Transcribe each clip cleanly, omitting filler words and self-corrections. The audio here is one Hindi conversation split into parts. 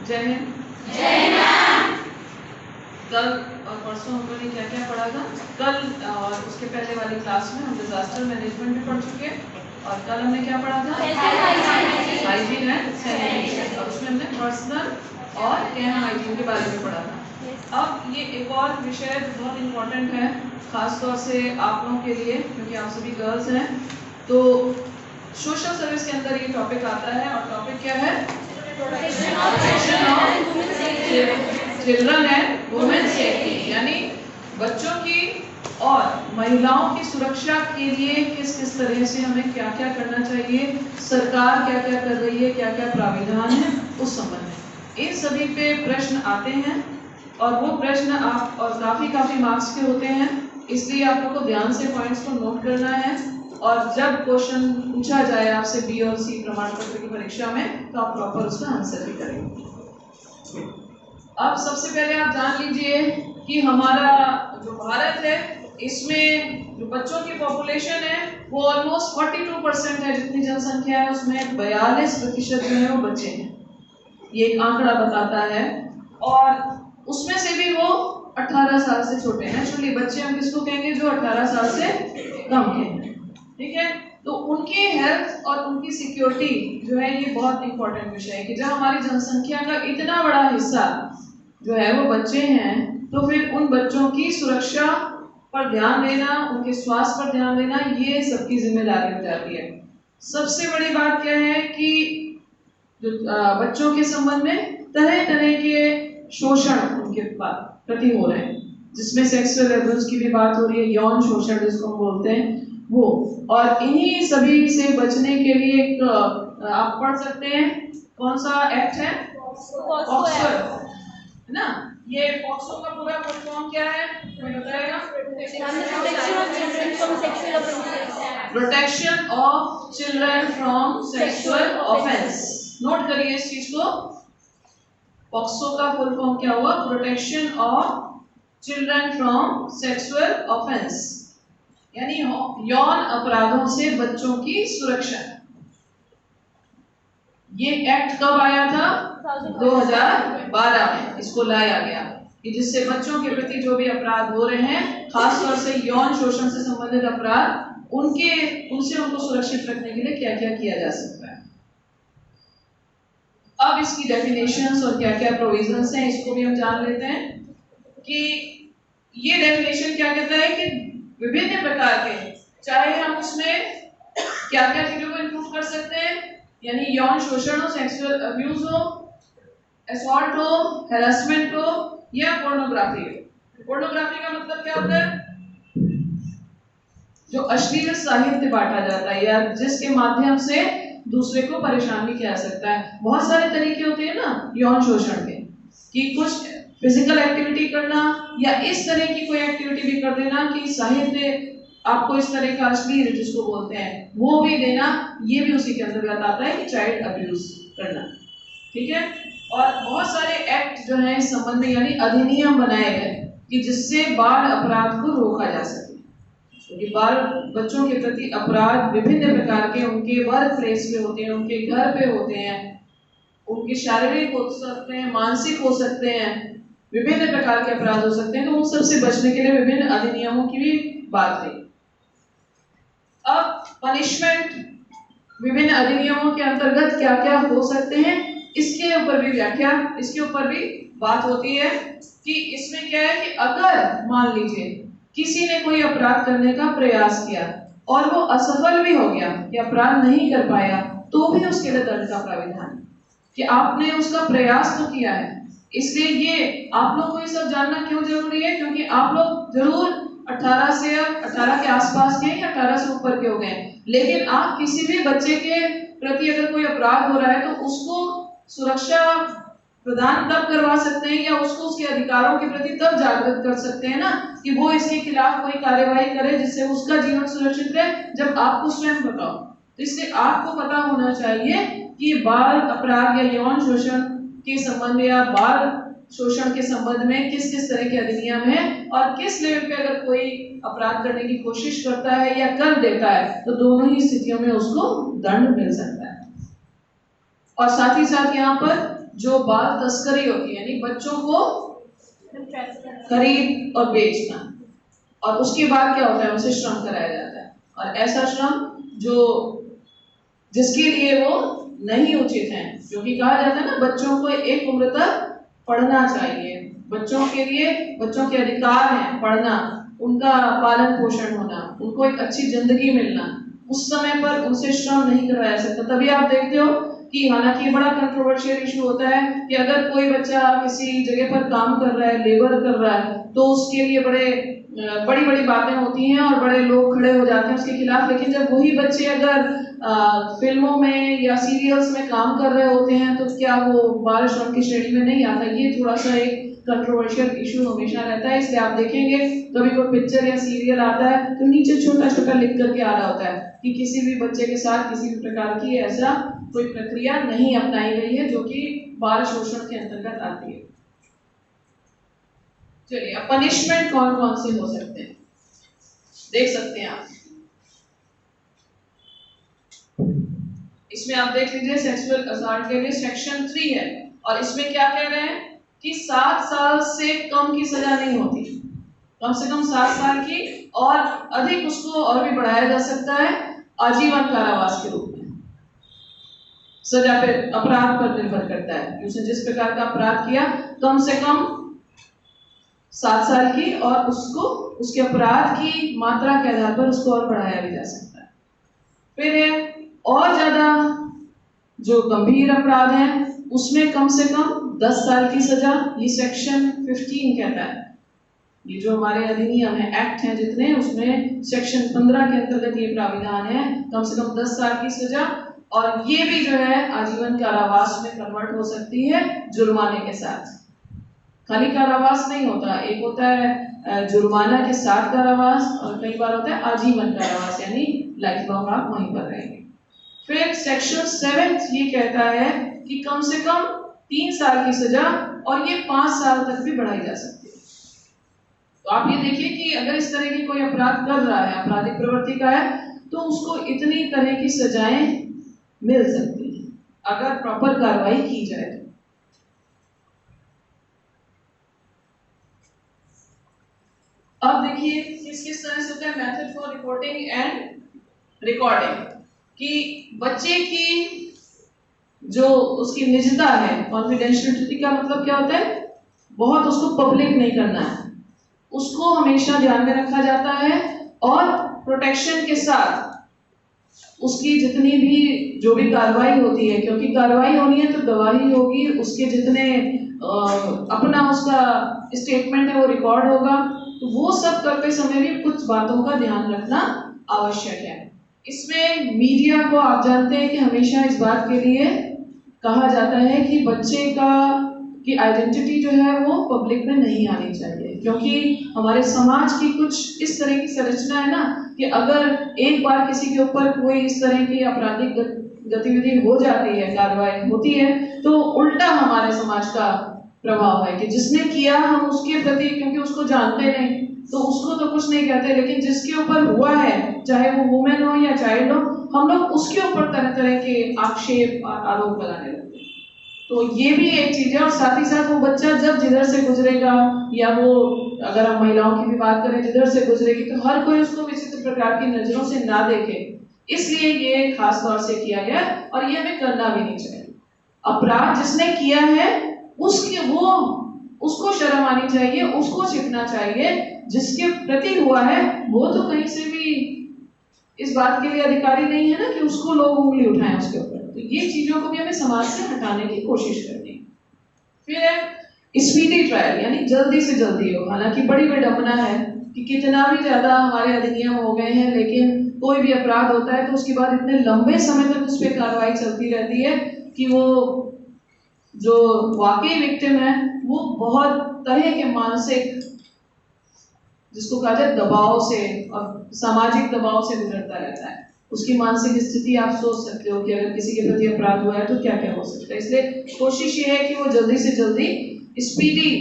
जय हिंद। कल और परसों हम लोगों ने क्या क्या पढ़ा था? कल और उसके पहले वाली क्लास में हम डिजास्टर मैनेजमेंट भी पढ़ चुके हैं और कल हमने क्या पढ़ा था? हाइजीन एंड सैनिटेशन, और उसमें हमने पर्सनल और कैंप हाइजीन के बारे में पढ़ा था। अब ये एक और विषय बहुत इम्पोर्टेंट है, खास तौर से आप लोगों के लिए, क्योंकि आप सभी गर्ल्स हैं। तो सोशल सर्विस के अंदर ये टॉपिक आता है और टॉपिक क्या है? Protection of children and women safety, यानी बच्चों की और महिलाओं की सुरक्षा के लिए किस किस तरह से हमें क्या क्या करना चाहिए, सरकार क्या क्या कर रही है, क्या क्या प्राविधान है उस संबंध में। इन सभी पे प्रश्न आते हैं और वो प्रश्न आप और काफी मार्क्स के होते हैं, इसलिए आप लोग को ध्यान से पॉइंट्स को नोट करना है और जब क्वेश्चन पूछा जाए आपसे बी और सी प्रमाण पत्र की परीक्षा में तो आप प्रॉपर उसका आंसर भी करेंगे। अब सबसे पहले आप जान लीजिए कि हमारा जो भारत है इसमें जो बच्चों की पॉपुलेशन है वो ऑलमोस्ट 42% है। जितनी जनसंख्या है उसमें 42% जो है वो बच्चे हैं, ये एक आंकड़ा बताता है। और उसमें से भी वो 18 साल से छोटे हैं। एक्चुअली बच्चे हम किसको कहेंगे? जो 18 साल से कम के हैं, ठीक है। तो उनकी हेल्थ और उनकी सिक्योरिटी जो है ये बहुत इंपॉर्टेंट विषय है कि जब हमारी जनसंख्या का इतना बड़ा हिस्सा जो है वो बच्चे हैं, तो फिर उन बच्चों की सुरक्षा पर ध्यान देना, उनके स्वास्थ्य पर ध्यान देना, ये सबकी जिम्मेदारी हो जाती है। सबसे बड़ी बात क्या है कि जो बच्चों के संबंध में तरह तरह के शोषण उनके प्रति हो रहे हैं, जिसमें सेक्सुअल एब्यूज की भी बात हो रही है, यौन शोषण जिसको हम बोलते हैं वो। और इन्हीं सभी से बचने के लिए एक आप पढ़ सकते हैं, कौन सा एक्ट है? पॉक्सो, है ना। ये पॉक्सो का पूरा फुल फॉर्म क्या है, कोई बताएगा? Protection of children from sexual offence. Note करिए इस चीज को, पॉक्सो का फुल फॉर्म क्या हुआ? Protection of children from sexual offence, यानी यौन अपराधों से बच्चों की सुरक्षा। ये एक्ट कब आया था? 2012 में इसको लाया गया कि जिससे बच्चों के प्रति जो भी अपराध हो रहे हैं, खासतौर से यौन शोषण से संबंधित अपराध, उनसे उनको सुरक्षित रखने के लिए क्या क्या किया जा सकता है। अब इसकी डेफिनेशंस और क्या क्या प्रोविजंस हैं इसको भी हम जान लेते हैं कि ये डेफिनेशन क्या कहता है कि विभिन्न प्रकार के, चाहे हम उसमें क्या क्या चीजों को इंक्लूड कर सकते हैं, यानी यौन शोषण हो, सेक्सुअल अब्यूज हो, असॉल्ट हो, हैरेसमेंट हो या पोर्नोग्राफी हो। पोर्नोग्राफी का मतलब क्या होता है? जो अश्लील साहित्य बांटा जाता है या जिसके माध्यम से दूसरे को परेशान भी किया जा सकता है। बहुत सारे तरीके होते हैं ना यौन शोषण के, कि कुछ फिजिकल एक्टिविटी करना या इस तरह की कोई एक्टिविटी भी कर देना कि साहित्य आपको इस तरह का अश्लील जिसको बोलते हैं वो भी देना, ये भी उसी के अंतर्गत आता है कि चाइल्ड अब्यूज करना, ठीक है। और बहुत सारे एक्ट जो है इस संबंध में, यानी अधिनियम बनाए गए कि जिससे बाल अपराध को रोका जा सके। क्योंकि बाल बच्चों के प्रति अपराध विभिन्न प्रकार के उनके वर्क प्लेस पे होते हैं, उनके घर पे होते हैं, उनके शारीरिक हो सकते हैं, मानसिक हो सकते हैं, विभिन्न प्रकार के अपराध हो सकते हैं। तो उन सब से बचने के लिए विभिन्न अधिनियमों की भी बात है। अब पनिशमेंट विभिन्न अधिनियमों के अंतर्गत क्या क्या हो सकते हैं, इसके ऊपर भी व्याख्या, इसके ऊपर भी बात होती है कि इसमें क्या है कि अगर मान लीजिए किसी ने कोई अपराध करने का प्रयास किया और वो असफल भी हो गया या अपराध नहीं कर पाया, तो भी उसके लिए दंड का प्राविधान है कि आपने उसका प्रयास तो किया है। इसलिए ये आप लोग को ये सब जानना क्यों जरूरी है? क्योंकि आप लोग जरूर 18 के आसपास के या 18 से ऊपर के हो गए, लेकिन आप किसी भी बच्चे के प्रति अगर कोई अपराध हो रहा है तो उसको सुरक्षा प्रदान तब करवा सकते हैं या उसको उसके अधिकारों के प्रति तब जागृत कर सकते हैं ना कि वो इसके खिलाफ कोई कार्यवाही करे जिससे उसका जीवन सुरक्षित रहे, जब आपको स्वयं बताओ। तो इसलिए आपको पता होना चाहिए कि बाल अपराध या यौन शोषण के संबंध या बाल शोषण के संबंध में किस किस तरह के अधिनियम है और किस लेवल पे अगर कोई अपराध करने की कोशिश करता है या कर देता है तो दोनों ही स्थितियों में उसको दंड मिल सकता है। और साथ ही साथ यहाँ पर जो बाल तस्करी होती है, यानी बच्चों को खरीद और बेचना, और उसके बाद क्या होता है, उसे श्रम कराया जाता है। और ऐसा श्रम जो जिसके लिए वो नहीं उचित है, क्योंकि कहा जाता है ना, बच्चों को एक उम्र तक पढ़ना चाहिए, बच्चों के लिए, बच्चों के अधिकार हैं पढ़ना, उनका पालन पोषण होना, उनको एक अच्छी जिंदगी मिलना, उस समय पर उनसे श्रम नहीं करवाया सकता। तभी आप देखते हो कि हालांकि बड़ा कंट्रोवर्शियल इशू होता है कि अगर कोई बच्चा किसी जगह पर काम कर रहा है, लेबर कर रहा है, तो उसके लिए बड़ी बड़ी बातें होती हैं और बड़े लोग खड़े हो जाते हैं उसके खिलाफ। लेकिन जब वही बच्चे अगर फिल्मों में या सीरियल्स में काम कर रहे होते हैं, तो क्या वो बाल श्रम की श्रेणी में नहीं आता? ये थोड़ा सा एक कंट्रोवर्शियल इशू हमेशा रहता है। इसलिए आप देखेंगे कभी कोई पिक्चर या सीरियल आता है तो नीचे छोटा छोटा लिख करके आ रहा होता है कि किसी भी बच्चे के साथ किसी भी प्रकार की ऐसा कोई प्रक्रिया नहीं अपनाई गई है जो कि बाल शोषण के अंतर्गत आती है। चलिए, अब पनिशमेंट कौन कौन से हो सकते हैं देख सकते हैं आप। इसमें आप देख लीजिए, सेक्सुअल असॉल्ट के लिए सेक्शन 3 है, और इसमें क्या कह रहे हैं कि 7 साल से कम की सजा नहीं होती, कम से कम 7 साल की, और अधिक उसको और भी बढ़ाया जा सकता है आजीवन कारावास के रूप में। सजा पे अपराध पर निर्भर करता है, उसने जिस प्रकार का अपराध किया, कम से कम 7 साल की, और उसको उसके अपराध की मात्रा के आधार पर उसको और बढ़ाया भी जा सकता है। फिर है और ज्यादा जो गंभीर अपराध है उसमें कम से कम 10 साल की सजा, ये सेक्शन 15 कहता है। ये जो हमारे अधिनियम है, एक्ट है जितने, उसमें सेक्शन 15 के अंतर्गत ये प्राविधान है, कम से कम 10 साल की सजा, और ये भी जो है आजीवन कारावास में कन्वर्ट हो सकती है जुर्माने के साथ। खाली कारावास नहीं होता, एक होता है जुर्माना के साथ कारावास, और कई बार होता है आजीवन कारावास, यानी लाइफ लॉन्ग आप वहीं पर रहेंगे। फिर सेक्शन 7 ये कहता है कि कम से कम 3 साल की सजा, और ये 5 साल तक भी बढ़ाई जा सकती है। तो आप ये देखिए कि अगर इस तरह की कोई अपराध कर रहा है, आपराधिक प्रवृत्ति का है, तो उसको इतनी तरह की सजाएं मिल सकती हैं अगर प्रॉपर कार्रवाई की जाए। अब देखिए किस किस तरह से होता है method for reporting and recording, कि बच्चे की जो उसकी निजता है, कॉन्फिडेंशियलिटी का मतलब क्या होता है, बहुत उसको पब्लिक नहीं करना है, उसको हमेशा ध्यान में रखा जाता है, और प्रोटेक्शन के साथ उसकी जितनी भी जो भी कार्रवाई होती है, क्योंकि कार्रवाई होनी है तो गवाही होगी, उसके जितने अपना उसका स्टेटमेंट है वो रिकॉर्ड होगा, तो वो सब करते समय भी कुछ बातों का ध्यान रखना आवश्यक है। इसमें मीडिया को आप जानते हैं कि हमेशा इस बात के लिए कहा जाता है कि बच्चे की आइडेंटिटी जो है वो पब्लिक में नहीं आनी चाहिए, क्योंकि हमारे समाज की कुछ इस तरह की संरचना है ना कि अगर एक बार किसी के ऊपर कोई इस तरह की आपराधिक गतिविधि हो जाती है, कार्रवाई होती है, तो उल्टा हमारे समाज का प्रभाव है कि जिसने किया हम उसके प्रति, क्योंकि उसको जानते नहीं तो उसको तो कुछ नहीं कहते, लेकिन जिसके ऊपर हुआ है, चाहे वो वुमेन हो या चाइल्ड हो, हम लोग उसके ऊपर तरह तरह के आक्षेप आरोप लगाने लगते हैं। तो ये भी एक चीज है, और साथ ही साथ वो बच्चा जब जिधर से गुजरेगा, या वो अगर हम महिलाओं की भी बात करें जिधर से गुजरेगी, तो हर कोई उसको विचित्र प्रकार की नजरों से ना देखे, इसलिए ये खास तौर से किया गया, और ये हमें करना भी नहीं चाहिए। अपराध जिसने किया है उसको शर्म आनी चाहिए, उसको सीखना चाहिए, जिसके प्रति हुआ है वो तो कहीं से भी इस बात के लिए अधिकारी नहीं है ना कि उसको लोग उंगली उठाएं उसके ऊपर। तो ये चीजों को भी हमें समाज से हटाने की कोशिश करनी है। फिर है स्पीडी ट्रायल, यानी जल्दी से जल्दी हो। हालांकि बड़ी विडंबना है कि कितना भी ज्यादा हमारे अधिनियम हो गए हैं, लेकिन कोई भी अपराध होता है तो उसके बाद इतने लंबे समय तक उस पर कार्रवाई चलती रहती है कि वो जो वाकई विक्टिम है वो बहुत तरह के मानसिक, जिसको कहा जाए दबाव से और सामाजिक दबाव से गुजरता रहता है। उसकी मानसिक स्थिति आप सोच सकते हो कि अगर किसी के प्रति अपराध हुआ है तो क्या क्या हो सकता है। इसलिए कोशिश ये है कि वो जल्दी से जल्दी स्पीडी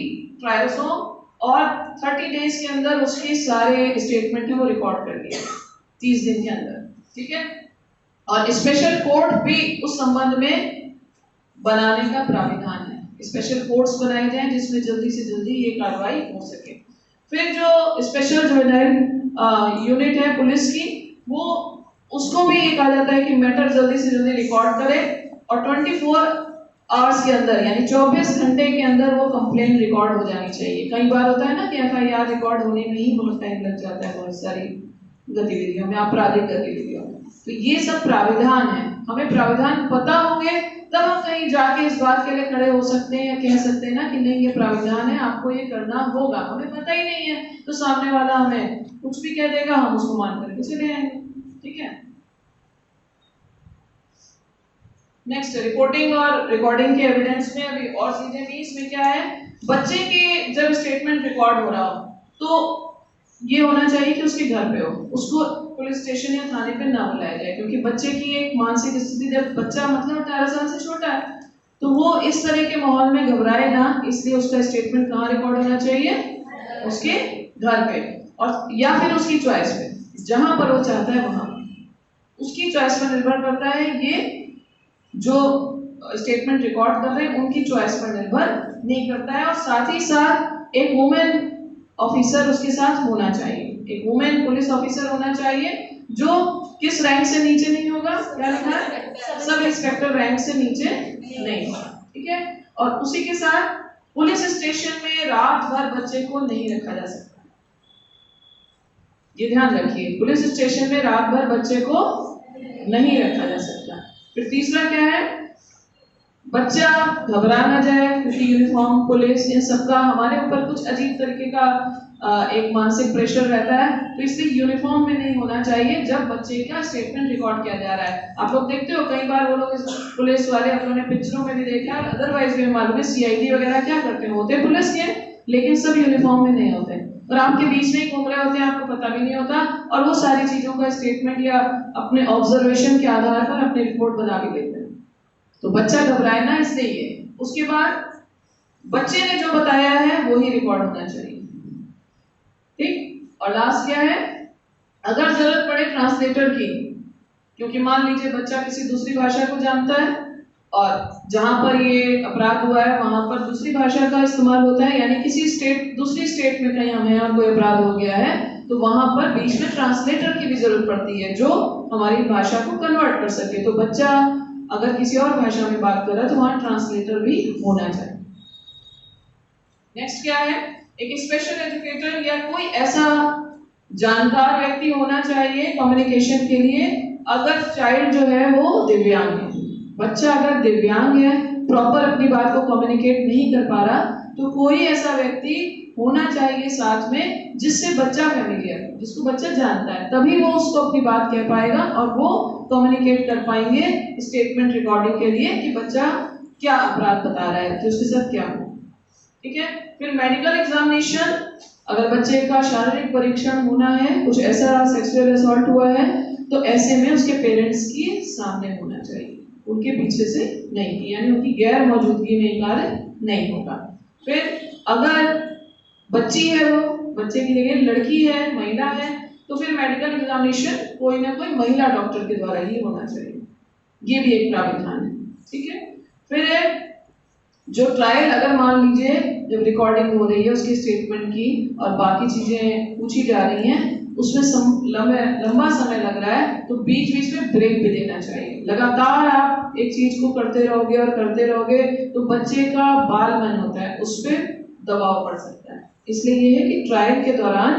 ट्रायल्स हो, और 30 डेज के अंदर उसके सारे स्टेटमेंट है वो रिकॉर्ड कर दिए, 30 दिन के अंदर, ठीक है। और स्पेशल कोर्ट भी उस संबंध में बनाने का प्राविधान है। स्पेशल कोर्ट्स बनाए जाएं जिसमें जल्दी से जल्दी ये कार्रवाई हो सके। फिर जो स्पेशल जुवेनाइल यूनिट है पुलिस की, वो उसको भी ये कहा जाता है कि मैटर जल्दी से जल्दी रिकॉर्ड करे और 24 आवर्स के अंदर यानी 24 घंटे के अंदर वो कंप्लेन रिकॉर्ड हो जानी चाहिए। कई बार होता है ना कि एफआईआर रिकॉर्ड होने में ही बहुत टाइम लग जाता है, बहुत सारी गतिविधियों में, आपराधिक गतिविधियों में। तो ये सब प्राविधान है, हमें प्राविधान पता होंगे तब हम कहीं जाके इस बात के लिए खड़े हो सकते हैं या कह सकते हैं ना कि नहीं ये प्राविधान है, आपको ये करना होगा। हमें पता ही नहीं है तो सामने वाला हमें कुछ भी कह देगा, हम उसको मान करके चले आएंगे। ठीक है, नेक्स्ट रिपोर्टिंग और रिकॉर्डिंग के एविडेंस में अभी और चीजें भी इसमें क्या है, बच्चे के जब स्टेटमेंट रिकॉर्ड हो रहा हो तो ये होना चाहिए कि उसके घर पे हो, उसको पुलिस स्टेशन या थाने पे ना बुलाया जाए, क्योंकि बच्चे की एक मानसिक स्थिति, जब बच्चा मतलब 18 साल से छोटा है तो वो इस तरह के माहौल में घबराए ना, इसलिए उसका स्टेटमेंट कहाँ रिकॉर्ड होना चाहिए, उसके घर पे, और या फिर उसकी चॉइस पे, जहां पर वो चाहता है वहां। उसकी चॉइस पर निर्भर करता है, ये जो स्टेटमेंट रिकॉर्ड कर रहे हैं उनकी चॉइस पर निर्भर नहीं करता है। और साथ ही साथ एक वुमेन ऑफिसर उसके साथ होना चाहिए, एक वुमेन पुलिस ऑफिसर होना चाहिए जो किस रैंक से नीचे नहीं होगा, क्या लिखा है, सब इंस्पेक्टर रैंक से नीचे नहीं होगा। ठीक है, और उसी के साथ पुलिस स्टेशन में रात भर बच्चे को नहीं रखा जा सकता, ये ध्यान रखिए, पुलिस स्टेशन में रात भर बच्चे को नहीं रखा जा सकता। फिर तीसरा क्या है, बच्चा घबरा ना जाए, क्योंकि यूनिफॉर्म पुलिस इन सबका हमारे ऊपर कुछ अजीब तरीके का एक मानसिक प्रेशर रहता है, तो इसलिए यूनिफॉर्म में नहीं होना चाहिए जब बच्चे का स्टेटमेंट रिकॉर्ड किया जा रहा है। आप लोग देखते हो कई बार वो लोग पुलिस वाले, अपने पिक्चरों में भी देखा, अदरवाइज भी मालूम है, सीआईडी वगैरह क्या करते हैं, होते पुलिस के लेकिन सब यूनिफॉर्म में नहीं होते और आपके बीच में ही घूम रहे होते हैं, आपको पता भी नहीं होता, और वो सारी चीजों का स्टेटमेंट या अपने ऑब्जर्वेशन के आधार पर अपनी रिपोर्ट बना भी लेते हैं। तो बच्चा घबराए ना, इसलिए ये। उसके बाद बच्चे ने जो बताया है वो ही रिकॉर्ड होना चाहिए। ठीक, और लास्ट क्या है, अगर जरूरत पड़े ट्रांसलेटर की, क्योंकि मान लीजिए बच्चा किसी दूसरी भाषा को जानता है और जहां पर ये अपराध हुआ है वहां पर दूसरी भाषा का इस्तेमाल होता है, यानी किसी स्टेट, दूसरी स्टेट में कहीं हमें यहाँ कोई अपराध हो गया है तो वहां पर बीच में ट्रांसलेटर की भी जरूरत पड़ती है जो हमारी भाषा को कन्वर्ट कर सके। तो बच्चा अगर किसी और भाषा में बात कर रहा है तो वहां ट्रांसलेटर भी होना चाहिए। नेक्स्ट क्या है, एक स्पेशल एजुकेटर या कोई ऐसा जानकार व्यक्ति होना चाहिए कम्युनिकेशन के लिए, अगर चाइल्ड जो है वो दिव्यांग है। बच्चा अगर दिव्यांग है, प्रॉपर अपनी बात को कम्युनिकेट नहीं कर पा रहा, तो कोई ऐसा व्यक्ति होना चाहिए साथ में जिससे बच्चा फैमिलियर, जिसको बच्चा जानता है, तभी वो उसको अपनी बात कह पाएगा और वो कम्युनिकेट कर पाएंगे स्टेटमेंट रिकॉर्डिंग के लिए कि बच्चा क्या अपराध बता रहा है, कि उसके साथ क्या हो। ठीक है, फिर मेडिकल एग्जामिनेशन, अगर बच्चे का शारीरिक परीक्षण होना है, कुछ ऐसा सेक्सुअल असॉल्ट हुआ है, तो ऐसे में उसके पेरेंट्स के सामने होना चाहिए, उनके पीछे से नहीं, यानी उनकी गैर मौजूदगी में कार्य नहीं होगा। फिर अगर बच्ची है, वो बच्चे की जगह लड़की है, महिला है, तो फिर मेडिकल एग्जामिनेशन कोई ना कोई महिला डॉक्टर के द्वारा ही होना चाहिए, ये भी एक प्रावधान है। ठीक है, फिर जो ट्रायल, अगर मान लीजिए जब रिकॉर्डिंग हो रही है उसकी स्टेटमेंट की और बाकी चीजें पूछी जा रही हैं, उसमें लंबा समय लग रहा है, तो बीच बीच में ब्रेक भी देना चाहिए। लगातार आप एक चीज को करते रहोगे और करते रहोगे तो बच्चे का बाल मन होता है, उस पर दबाव पड़ सकता है, इसलिए ये है कि ट्रायल के दौरान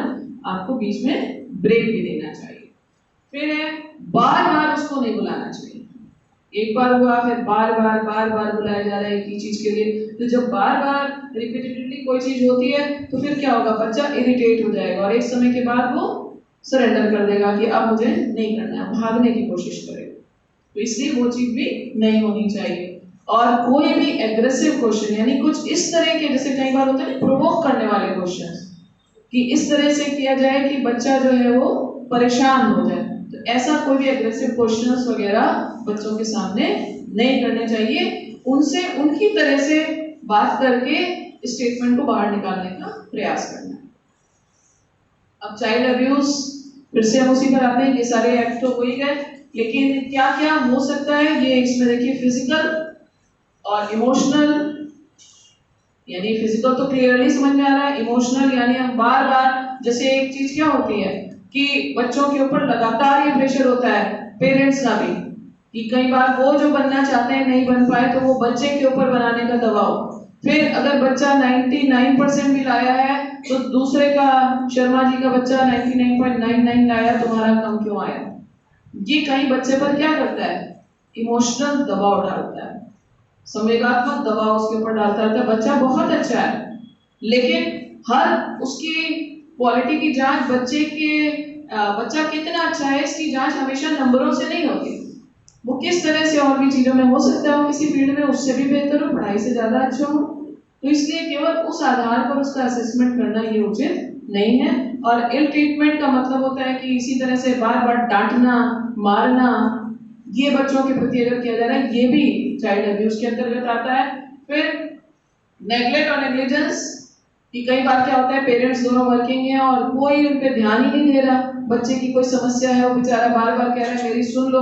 आपको बीच में ब्रेक भी देना चाहिए। फिर है बार बार उसको नहीं बुलाना चाहिए, एक बार हुआ फिर बार बार बुलाया जा रहा है एक ही चीज के लिए, तो जब बार बार रिपीटेडली कोई चीज होती है तो फिर क्या होगा, बच्चा इरिटेट हो जाएगा और एक समय के बाद वो सरेंडर कर देगा कि अब मुझे नहीं करना है, भागने की कोशिश करेगा। तो इसलिए वो चीज भी नहीं होनी चाहिए। और कोई भी एग्रेसिव क्वेश्चन, यानी कुछ इस तरह के, जैसे कई बार होता है प्रोवोक करने वाले क्वेश्चन, कि इस तरह से किया जाए कि बच्चा जो है वो परेशान हो जाए, तो ऐसा कोई भी एग्रेसिव क्वेश्चंस वगैरह बच्चों के सामने नहीं करने चाहिए। उनसे उनकी तरह से बात करके स्टेटमेंट को बाहर निकालने का प्रयास करना है। अब चाइल्ड अब्यूज, फिर से हम उसी पर आते हैं, ये सारे एक्ट तो हो ही गए, लेकिन क्या क्या हो सकता है ये इसमें देखिए, फिजिकल और इमोशनल यानी फिजिकल तो क्लियरली समझ में आ रहा है, इमोशनल यानी हम बार बार, जैसे एक चीज क्या होती है कि बच्चों के ऊपर लगातार ये प्रेशर होता है पेरेंट्स का भी, कि कई बार वो जो बनना चाहते हैं नहीं बन पाए तो वो बच्चे के ऊपर बनाने का दबाव। फिर अगर बच्चा 99% भी लाया है तो दूसरे का, शर्मा जी का बच्चा 99.99 लाया, तुम्हारा कम क्यों आया। ये कहीं बच्चे पर क्या करता है, इमोशनल दबाव डालता है, संवेगात्मक दबाव उसके ऊपर डालता है। बच्चा बहुत अच्छा है लेकिन हर उसकी क्वालिटी की जांच बच्चा कितना अच्छा है इसकी जांच हमेशा नंबरों से नहीं होती। वो किस तरह से और भी चीजों में हो सकता है, वो किसी फील्ड में उससे भी बेहतर हो, पढ़ाई से ज्यादा अच्छा हो, तो इसलिए केवल उस आधार पर उसका असेसमेंट करना ये उचित नहीं है। और इल ट्रीटमेंट का मतलब होता है कि इसी तरह से बार बार डांटना, मारना, ये बच्चों के प्रति अगर किया जा रहा है ये भी चाइल्ड अब्यूज के अंतर्गत आता है। फिर नेग्लेक्ट और नेग्लिजेंस, कि कई बार क्या होता है पेरेंट्स दोनों वर्किंग है और कोई उन पे ध्यान ही नहीं दे रहा, बच्चे की कोई समस्या है वो बेचारा बार बार कह रहा है मेरी सुन लो,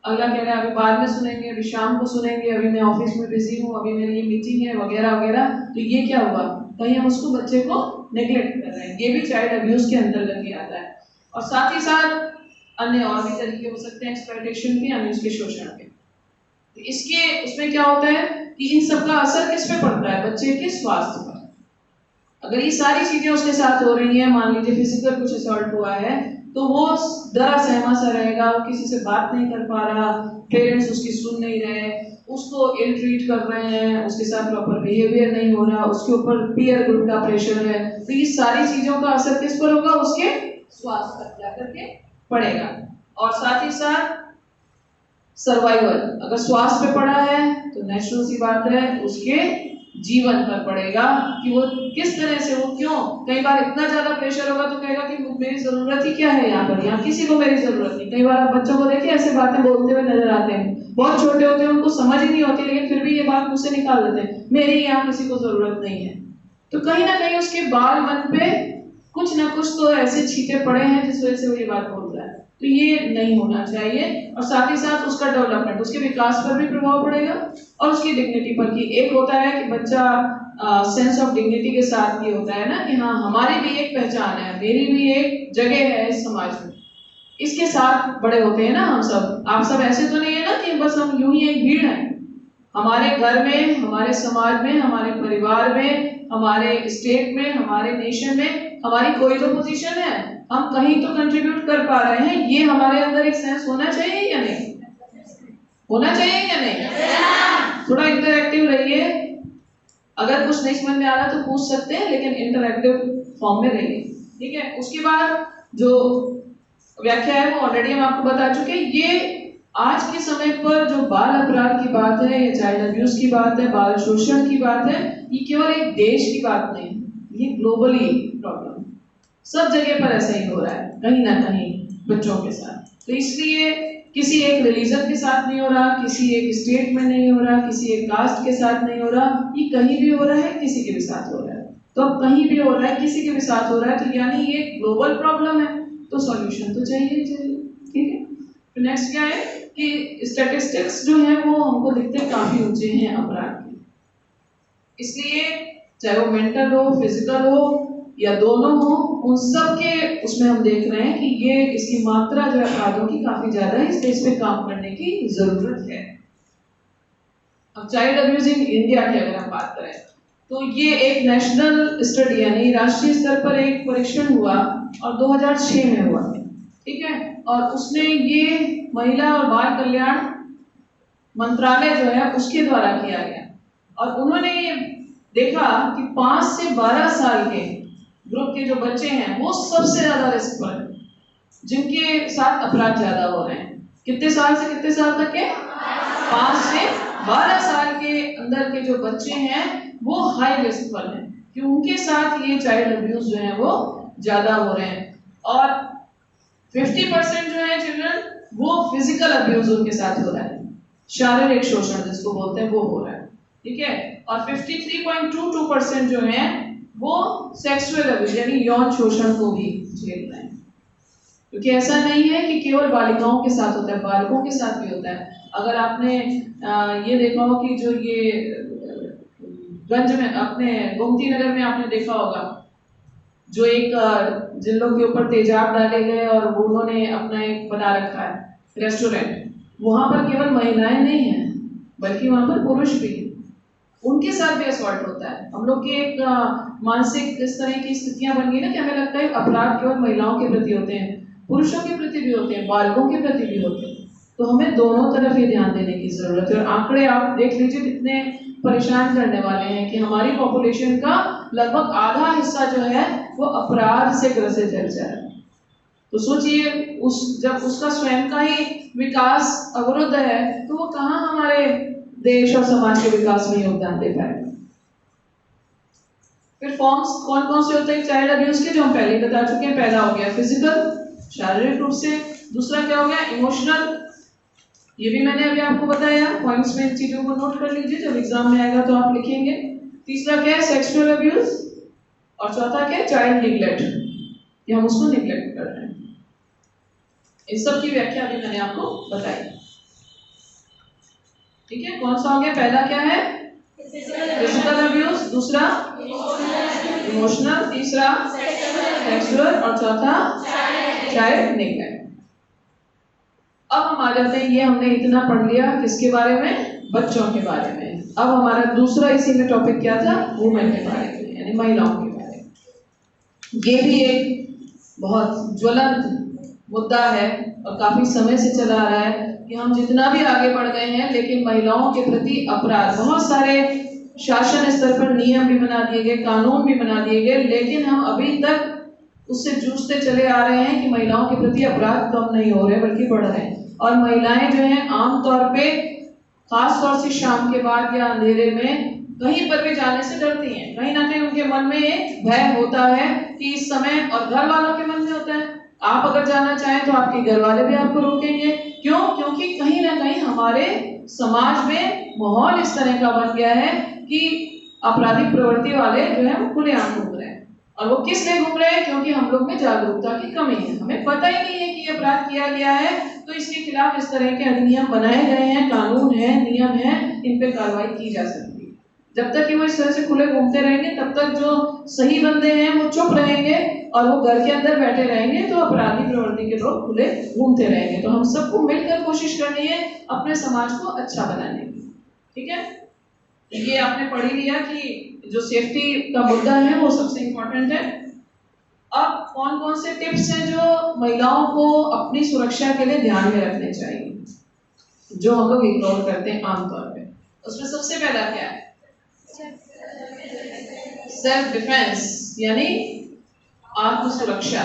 अगला कह रहा है अभी बाद में सुनेंगे, अभी शाम को सुनेंगे, अभी मैं ऑफिस में बिजी हूँ, अभी मेरी ये मीटिंग है वगैरह वगैरह। तो ये क्या हुआ, कहीं हम उसको बच्चे को नेग्लेक्ट कर रहे हैं, ये भी चाइल्ड अब्यूज के अंतर्गत ही आता है। और साथ ही साथ अन्य और भी तरीके हो सकते हैं एक्सप्लॉयटेशन के, यानी उसके शोषण के। तो इसके उसमें क्या होता है कि इन सब का असर किस पे पड़ता है, बच्चे के स्वास्थ्य पर। अगर ये सारी चीजें उसके साथ हो रही हैं, मान लीजिए फिजिकल कुछ असॉल्ट हुआ है तो वो डरा सहमा सा रहेगा, वो किसी से बात नहीं कर पा रहा, पेरेंट्स उसकी सुन नहीं रहे, उसको इल ट्रीट कर रहे हैं, उसके साथ प्रॉपर बिहेवियर नहीं हो रहा, उसके ऊपर पीयर ग्रुप का प्रेशर है, तो ये सारी चीजों का असर किस पर होगा, उसके स्वास्थ्य पर जाकर के पड़ेगा। और साथ ही साथ सर्वाइवल, अगर स्वास्थ्य पे पड़ा है तो नेचुरल सी बात है उसके जीवन पर पड़ेगा, कि वो किस तरह से, वो क्यों, कई बार इतना ज्यादा प्रेशर होगा तो कहेगा कि मेरी जरूरत ही क्या है यहाँ पर, यहाँ किसी को मेरी जरूरत नहीं। कई बार आप बच्चों को देखिए ऐसे बातें बोलते हुए नजर आते हैं, बहुत छोटे होते हैं उनको समझ ही नहीं होती, लेकिन फिर भी ये बात मुझसे निकाल देते हैं, मेरी यहाँ किसी को जरूरत नहीं है। तो कहीं ना कहीं उसके बाल मन पे कुछ ना कुछ तो ऐसे छींटे पड़े हैं जिस वजह से वो ये बात बोल रहा है। तो ये नहीं होना चाहिए। और साथ ही साथ उसका डेवलपमेंट, उसके विकास पर भी प्रभाव पड़ेगा और उसकी डिग्निटी पर। कि एक होता है कि बच्चा सेंस ऑफ डिग्निटी के साथ ये होता है ना कि हाँ हमारी भी एक पहचान है, मेरी भी एक जगह है इस समाज में, इसके साथ बड़े होते हैं ना हम सब। आप सब ऐसे तो नहीं है ना कि बस हम यूं ही एक भीड़ है, हमारे घर में, हमारे समाज में, हमारे परिवार में, हमारे स्टेट में, हमारे नेशन में हमारी कोई तो पोजीशन है, हम कहीं तो कंट्रीब्यूट कर पा रहे हैं, ये हमारे अंदर एक सेंस होना चाहिए या नहीं, होना चाहिए या नहीं। थोड़ा इंटरैक्टिव रहिए, अगर कुछ नहीं समझ में आ रहा तो पूछ सकते हैं, लेकिन इंटरैक्टिव फॉर्म में रहिए, ठीक है। उसके बाद जो व्याख्या है वो ऑलरेडी हम आपको बता चुके हैं। ये आज के समय पर जो बाल अपराध की बात है, या चाइल्ड अब्यूज की बात है, बाल शोषण की बात है, ये केवल एक देश की बात नहीं, ये ग्लोबली प्रॉब्लम, सब जगह पर ऐसा ही हो रहा है कहीं ना कहीं बच्चों के साथ। तो इसलिए किसी एक रिलीजन के साथ नहीं हो रहा, किसी एक स्टेट में नहीं हो रहा, किसी एक कास्ट के साथ नहीं हो रहा, ये कहीं भी हो रहा है, किसी के भी साथ हो रहा है। तो अब कहीं भी हो रहा है, किसी के भी साथ हो रहा है, तो यानी ये ग्लोबल प्रॉब्लम है, तो सॉल्यूशन तो चाहिए ही चाहिए, ठीक है। तो नेक्स्ट क्या है कि स्टैटिस्टिक्स जो है वो हमको दिखते काफी ऊंचे हैं अपराध के, इसलिए चाहे वो मेंटल हो, फिजिकल हो या दोनों हो, उन सब के उसमें हम देख रहे हैं कि ये इसकी मात्रा जो है अपराधों की काफी ज्यादा है, इसलिए इस पे काम करने की जरूरत है। अब चाइल्ड अब्यूज इन इंडिया की अगर हम बात करें तो ये एक नेशनल स्टडी यानी राष्ट्रीय स्तर पर एक परीक्षण हुआ और 2006 में हुआ, ठीक है। और उसमें ये महिला और बाल कल्याण मंत्रालय जो है उसके द्वारा किया गया, और उन्होंने ये देखा कि 5 से 12 साल के ग्रुप के जो बच्चे हैं वो सबसे ज्यादा रिस्क पर हैं, जिनके साथ अपराध ज्यादा हो रहे हैं। कितने साल से कितने साल तक के, 5 से 12 साल के अंदर के जो बच्चे हैं वो हाई रिस्क पर हैं, कि उनके साथ ये चाइल्ड अब्यूज जो है वो ज्यादा हो रहे हैं। और 50% जो है चिल्ड्रन वो फिजिकल अब्यूज उनके साथ हो रहा है, शारीरिक शोषण जिसको बोलते हैं वो हो रहा है, ठीक है। और 53.22% जो है वो सेक्सुअल अब्यूज यानी यौन शोषण को भी झेल रहे हैं। क्योंकि ऐसा नहीं है कि केवल बालिकाओं के साथ होता है, बालकों के साथ भी होता है। अगर आपने ये देखा हो कि जो ये गंज में, अपने गोमती नगर में आपने देखा होगा, जो एक जिन लोग के ऊपर तेजाब डाले गए और उन्होंने अपना एक बना रखा है रेस्टोरेंट, वहां पर केवल महिलाएं नहीं हैं बल्कि वहां पर पुरुष भी हैं, उनके साथ भी असॉल्ट होता है। हम लोग की एक मानसिक इस तरह की स्थितियां बन गई ना कि हमें लगता है अपराध केवल महिलाओं के प्रति होते हैं, पुरुषों के प्रति भी होते हैं, बालकों के प्रति भी होते हैं। तो हमें दोनों तरफ ही ध्यान देने की जरूरत है। और आंकड़े आप देख लीजिए कितने परेशान करने वाले हैं कि हमारी पॉपुलेशन का लगभग आधा हिस्सा जो है वो अपराध से ग्रसित है। तो सोचिए जब उसका स्वयं का ही विकास अवरुद्ध है तो वो कहाँ हमारे देश और समाज के विकास में योगदान दे पाएगा। फिर फॉर्म्स कौन कौन से होते हैं चाइल्ड अब्यूज के, जो हम पहले बता चुके हैं। पहला हो गया फिजिकल, शारीरिक रूप से। दूसरा क्या हो गया, इमोशनल, ये भी मैंने अभी आपको बताया, पॉइंट्स में इन चीजों को नोट कर लीजिए, जब एग्जाम में आएगा तो आप लिखेंगे। तीसरा क्या है, सेक्सुअल अब्यूज। और चौथा क्या है, चाइल्ड निग्लेक्ट, कि हम उसको निग्लेक्ट कर रहे हैं। इस सब की व्याख्या अभी मैंने आपको बताई। ठीक है, कौन सा हो गया, पहला क्या है फिजिकल अब्यूज, दूसरा इमोशनल, तीसरा सेक्सुअल और चौथा चाइल्ड निग्लेक्ट। अब हम आ जाते हैं, ये हमने इतना पढ़ लिया किसके बारे में, बच्चों के बारे में। अब हमारा दूसरा इसी में टॉपिक क्या था, वुमेन के बारे में, यानी महिलाओं के बारे में। ये भी एक बहुत ज्वलंत मुद्दा है और काफी समय से चला आ रहा है कि हम जितना भी आगे बढ़ गए हैं लेकिन महिलाओं के प्रति अपराध, बहुत सारे शासन स्तर पर नियम भी बना दिए गए, कानून भी बना दिए गए, लेकिन हम अभी तक उससे जूझते चले आ रहे हैं कि महिलाओं के प्रति अपराध कम नहीं हो रहे बल्कि बढ़ रहे हैं। और महिलाएं जो हैं आमतौर पे खास तौर से शाम के बाद या अंधेरे में कहीं पर भी जाने से डरती हैं। कहीं ना कहीं उनके मन में एक भय होता है कि इस समय, और घर वालों के मन में होता है, आप अगर जाना चाहें तो आपके घर वाले भी आपको रोकेंगे। क्यों? क्योंकि कहीं ना कहीं हमारे समाज में माहौल इस तरह का बन गया है कि आपराधिक प्रवृत्ति वाले जो है वो खुलेआम घूम रहे हैं। और वो किस लिए घूम रहे हैं? क्योंकि हम लोग में जागरूकता की कमी है, हमें पता ही नहीं है कि ये अपराध किया गया है, तो इसके खिलाफ इस तरह के अधिनियम बनाए गए हैं, कानून है, नियम है, इन पे कार्रवाई की जा सकती है। जब तक कि वो इस तरह से खुले घूमते रहेंगे तब तक जो सही बंदे हैं वो चुप रहेंगे और वो घर के अंदर बैठे रहेंगे, तो अपराधी प्रवृत्ति के लोग खुले घूमते रहेंगे। तो हम सबको मिलकर कोशिश करनी है अपने समाज को अच्छा बनाने की। ठीक है, ये आपने पढ़ ही लिया कि जो सेफ्टी का मुद्दा है वो सबसे इम्पोर्टेंट है। अब कौन कौन से टिप्स हैं जो महिलाओं को अपनी सुरक्षा के लिए ध्यान में रखने चाहिए, जो हम लोग इग्नोर करते हैं आमतौर पे। उसमें सबसे पहला क्या है, सेल्फ डिफेंस, यानी आत्मसुरक्षा।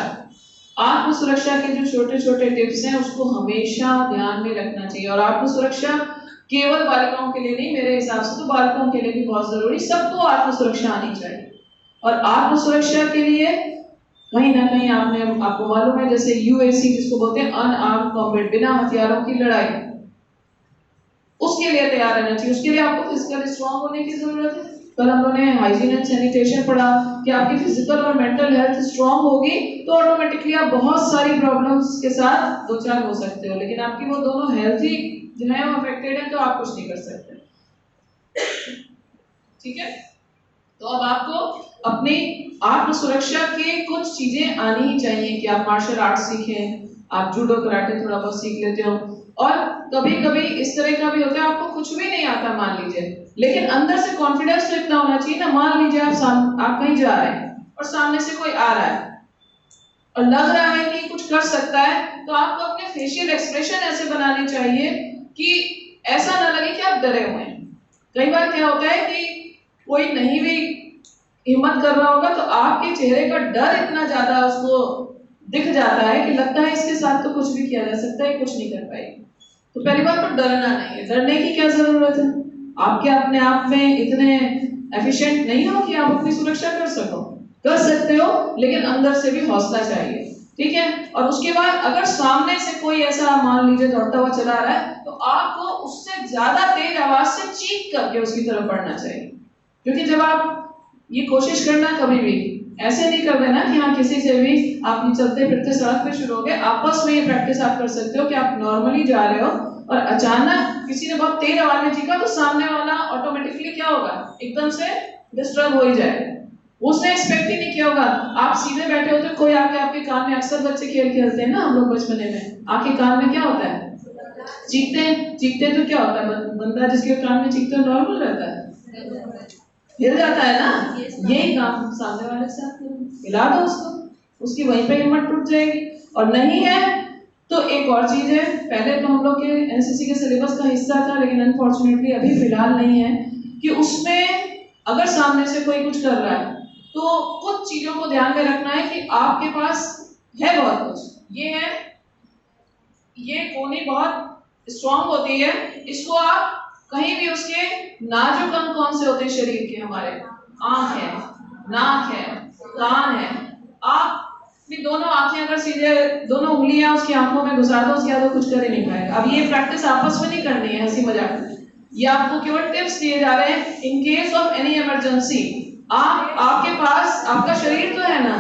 आत्मसुरक्षा के जो छोटे छोटे टिप्स हैं उसको हमेशा ध्यान में रखना चाहिए। और आत्मसुरक्षा केवल बालिकाओं के लिए नहीं, मेरे हिसाब से तो बालकों के लिए भी बहुत जरूरी, सबको आत्मसुरक्षा आनी चाहिए। और आत्मसुरक्षा के लिए कहीं ना कहीं आपको मालूम है, जैसे यूएसी जिसको बोलते हैं अनआर्म्ड कॉम्बैट, बिना हथियारों की लड़ाई, उसके लिए तैयार रहना चाहिए। उसके लिए आपको फिजिकली स्ट्रांग होने की जरूरत है। कल हम लोगों ने हाइजीन एंड सैनिटेशन पढ़ा कि आपकी फिजिकल और मेंटल हेल्थ स्ट्रांग होगी तो ऑटोमेटिकली आप बहुत सारी प्रॉब्लम्स के साथ दो चार हो सकते हो, लेकिन आपकी वो दोनों हेल्थ ही जो है वो अफेक्टेड है तो आप कुछ नहीं कर सकते। ठीक है, तो अब आपको अपनी आत्म सुरक्षा के कुछ चीजें आनी ही चाहिए कि आप मार्शल आर्ट सीखें, आप जूडो कराटे थोड़ा बहुत सीख लेते हो। और कभी कभी इस तरह का भी होता है आपको कुछ भी नहीं आता मान लीजिए, लेकिन अंदर से कॉन्फिडेंस तो इतना होना चाहिए ना, मान लीजिए आप कहीं जा रहे हैं और सामने से कोई आ रहा है और लग रहा है कि कुछ कर सकता है, तो आपको अपने फेशियल एक्सप्रेशन ऐसे बनाने चाहिए कि ऐसा ना लगे कि आप डरे हुए हैं। कई बार क्या होता है कि कोई नहीं भी हिम्मत कर रहा होगा तो आपके चेहरे का डर इतना ज्यादा उसको दिख जाता है कि लगता है इसके साथ तो कुछ भी किया जा सकता है, कुछ नहीं कर पाएगी। तो पहली बात तो डरना नहीं है, डरने की क्या जरूरत है, आप क्या अपने आप में इतने एफिशिएंट नहीं हो कि आप अपनी सुरक्षा कर सको, कर सकते हो, लेकिन अंदर से भी हौसला चाहिए। ठीक है, और उसके बाद अगर सामने से कोई ऐसा मान लीजिए दौड़ता हुआ चला रहा है तो आपको उससे ज्यादा तेज आवाज से चीख करके उसकी तरफ बढ़ना चाहिए। क्योंकि जब आप ये कोशिश करना, कभी भी ऐसे नहीं कर देना कि हाँ किसी से भी आप चलते फिरते सड़क पे शुरू हो गए, आपस में ये प्रैक्टिस आप कर सकते हो कि आप नॉर्मली जा रहे हो और अचानक किसी ने बहुत तेज आवाज में चीखा तो सामने वाला ऑटोमेटिकली क्या होगा, एकदम से डिस्टर्ब हो ही जाएगा। उसने एक्सपेक्ट ही नहीं किया होगा। आप सीधे बैठे होते, कोई आके आपके कान में, अक्सर बच्चे खेल खेलते हैं ना, हम लोग बचपने में, आके कान में क्या होता है, चीखते हैं। चीखते तो क्या होता है, बंदा जिसके कान में चीखते नॉर्मल रहता है, हिल जाता है ना। यही काम सामने वाले के साथ करो, हिला दो उसको, उसकी वहीं पे हिम्मत टूट जाएगी। और नहीं है तो एक और चीज है, पहले तो हम लोग के एनसीसी के सिलेबस का हिस्सा था, लेकिन अनफॉर्चुनेटली अभी फिलहाल नहीं है, कि उसमें अगर सामने से कोई कुछ कर रहा है तो कुछ चीजों को ध्यान में रखना है कि आपके पास है बहुत कुछ, ये है, ये कोनी बहुत स्ट्रांग होती है, इसको आप कहीं भी, उसके नाजुक अंग कौन से होते हैं शरीर के हमारे, आंख है, नाक है, कान है, आप अपनी दोनों आंखें अगर सीधे, दोनों उंगलियां उसकी आंखों में घुसा दो, उसके आगे कुछ कर ही नहीं पाएगा। अब ये प्रैक्टिस आपस में नहीं करनी है हंसी मजाक, ये आपको केवल टिप्स दिए जा रहे हैं in case of any emergency. आपके पास आपका शरीर तो है ना,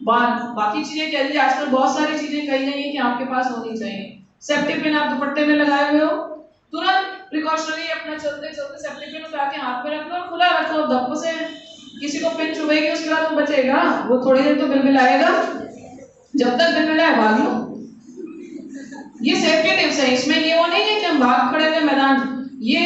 बाकी चीजें कह लीजिए, आजकल बहुत सारी चीजें कही गई है कि आपके पास होनी चाहिए। सेफ्टी पिन आप दुपट्टे में लगाए हुए हो, तुरंत प्रिकॉशनरी अपना चलते चलते सेफ्टी पिन उठा के हाथ में रख लो और खुला रखो, धप से किसी को पिन चुभेगी उसके बाद वो बचेगा, वो थोड़ी देर तो बिलबिलाएगा, जब तक बिलबिलाए भाग लो। ये सेफ्टी टिप्स है, इसमें ये वो नहीं है कि हम भाग खड़े हुए मैदान, ये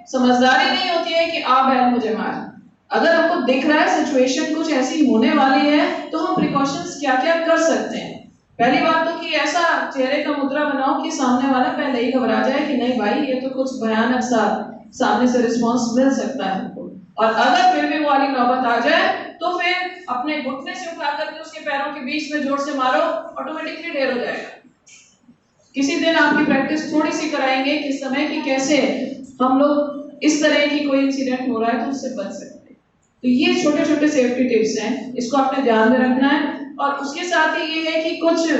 समझदारी नहीं होती है कि आ बैल मुझे मार। अगर हमको दिख रहा है सिचुएशन कुछ ऐसी होने वाली है तो हम प्रिकॉशंस क्या क्या कर सकते हैं। पहली बात तो कि ऐसा चेहरे का मुद्रा बनाओ कि सामने वाला पहले ही घबरा जाए कि नहीं भाई ये तो कुछ भयानक सा सामने से रिस्पॉन्स मिल सकता है हमको। और अगर फिर भी वो वाली नौबत आ जाए तो फिर अपने घुटने से उठा करके उसके पैरों के बीच में जोर से मारो, ऑटोमेटिकली ढेर हो जाएगा। किसी दिन आपकी प्रैक्टिस थोड़ी सी कराएंगे किस समय कि कैसे हम लोग इस तरह की कोई इंसिडेंट हो रहा है तो उससे बच सकते हैं। तो ये छोटे छोटे सेफ्टी टिप्स हैं, इसको आपने ध्यान में रखना है। और उसके साथ ही ये है कि कुछ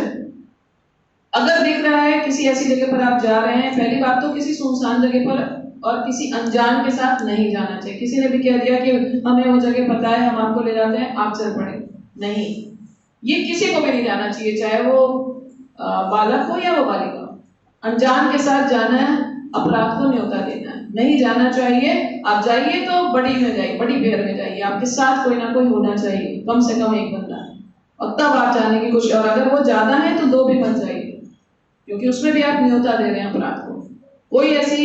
अगर दिख रहा है किसी ऐसी जगह पर आप जा रहे हैं, पहली बात तो किसी सुनसान जगह पर और किसी अनजान के साथ नहीं जाना चाहिए। किसी ने भी कह दिया कि हमें वो जगह पता है, हम आपको ले जाते हैं, आप चल पड़े, नहीं, ये किसी को भी नहीं जाना चाहिए, चाहे वो बालक हो या वो बालिका हो। अनजान के साथ जाना है, अपराध को न्योता देना है, नहीं जाना चाहिए। आप जाइए तो बड़ी में जाइए, बड़ी भेड़ में जाइए, आपके साथ कोई ना कोई होना चाहिए, कम से कम एक बंदा, और तब आप जाने की कोशिश। और अगर वो ज्यादा है तो दो भी मत जाइए, क्योंकि उसमें भी आप न्योता दे रहे हैं अपराध को। कोई ऐसी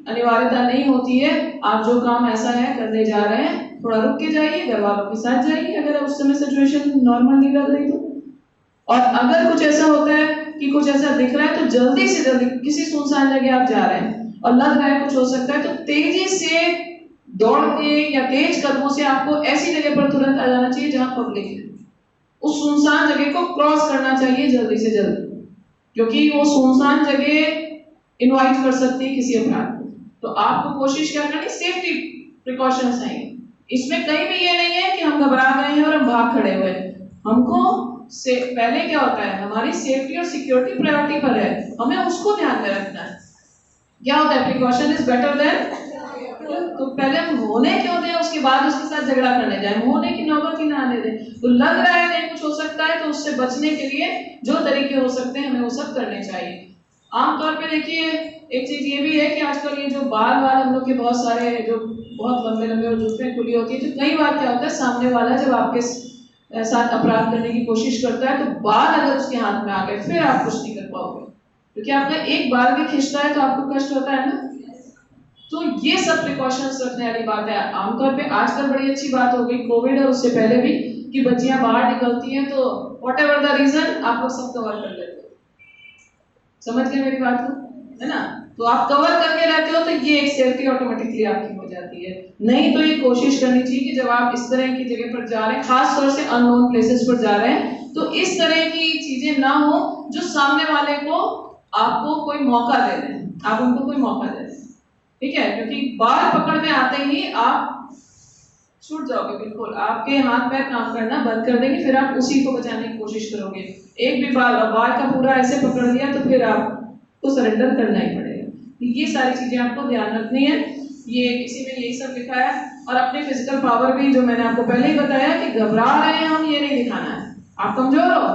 अनिवार्यता नहीं होती है, आप जो काम ऐसा है करने जा रहे हैं थोड़ा रुक के जाइए, घर वालों के साथ जाइए अगर उस समय सिचुएशन नॉर्मल नहीं लग रही तो। और अगर कुछ ऐसा होता है कि कुछ ऐसा दिख रहा है तो जल्दी से जल्दी, किसी सुनसान जगह आप जा रहे हैं और लग रहा है कुछ हो सकता है, तो तेजी से दौड़ के या तेज कदमों से आपको ऐसी जगह पर तुरंत आ जाना चाहिए जहां पब्लिक है। उस सुनसान जगह को क्रॉस करना चाहिए जल्दी से जल्दी, क्योंकि वो सुनसान जगह इनवाइट कर सकती है किसी अपराध को। तो आपको कोशिश क्या करनी, सेफ्टी प्रिकॉशंस हैं इसमें, कहीं भी ये नहीं है कि हम घबरा गए हैं और हम भाग खड़े हुए। हमको से पहले क्या होता है, हमारी सेफ्टी और सिक्योरिटी प्रायोरिटी पर है, हमें उसको ध्यान में रखना है। क्या होता है, प्रिकॉशन इज बेटर देन, तो पहले हम होने क्यों दें, उसके बाद उसके साथ झगड़ा करने जाए, होने की नौबत ही ना आने दें। तो लग रहा है कहीं कुछ हो सकता है तो उससे बचने के लिए जो तरीके हो सकते हैं हमें वो सब करने चाहिए। आमतौर पे देखिए एक चीज ये भी है कि आजकल ये जो बाल हम लोग के बहुत सारे जो बहुत लंबे लंबे और जुल्फें खुली होती है, तो कई बार क्या होता है सामने वाला जब आपके साथ अपराध करने की कोशिश करता है तो बाल अगर उसके हाथ में आ गए फिर आप कुछ नहीं कर पाओगे, क्योंकि आपका एक बाल भी खिंचता है तो आपको कष्ट होता है ना। तो ये सब प्रिकॉशंस रखने वाली बात है। आमतौर पे आजकल बड़ी अच्छी बात हो गई कोविड और उससे पहले भी कि बच्चियां बाहर निकलती हैं तो वॉट एवर द रीजन आप लोग सब कवर कर लेते हो। समझ गए मेरी बात को, है ना? तो आप कवर करके रहते हो तो ये एक सेफ्टी ऑटोमेटिकली आपकी हो जाती है। नहीं तो ये कोशिश करनी चाहिए कि जब आप इस तरह की जगह पर जा रहे हैं, खास तौर से अननोन प्लेसेस पर जा रहे हैं, तो इस तरह की चीजें ना हो जो सामने वाले को आपको कोई मौका दे दें, आप उनको कोई मौका दे दें, ठीक है? क्योंकि बाल पकड़ में आते ही आप छूट जाओगे, बिल्कुल आपके हाथ पैर काम करना बंद कर देंगे, फिर आप उसी को बचाने की कोशिश करोगे। एक भी बाल का पूरा ऐसे पकड़ लिया तो फिर आपको सरेंडर करना ही पड़ेगा। ये सारी चीजें आपको ध्यान रखनी है। ये इसी में यही सब लिखा है। और अपने फिजिकल पावर भी जो मैंने आपको पहले ही बताया कि घबरा रहे हैं हम, ये नहीं दिखाना है। आप कमजोर हो,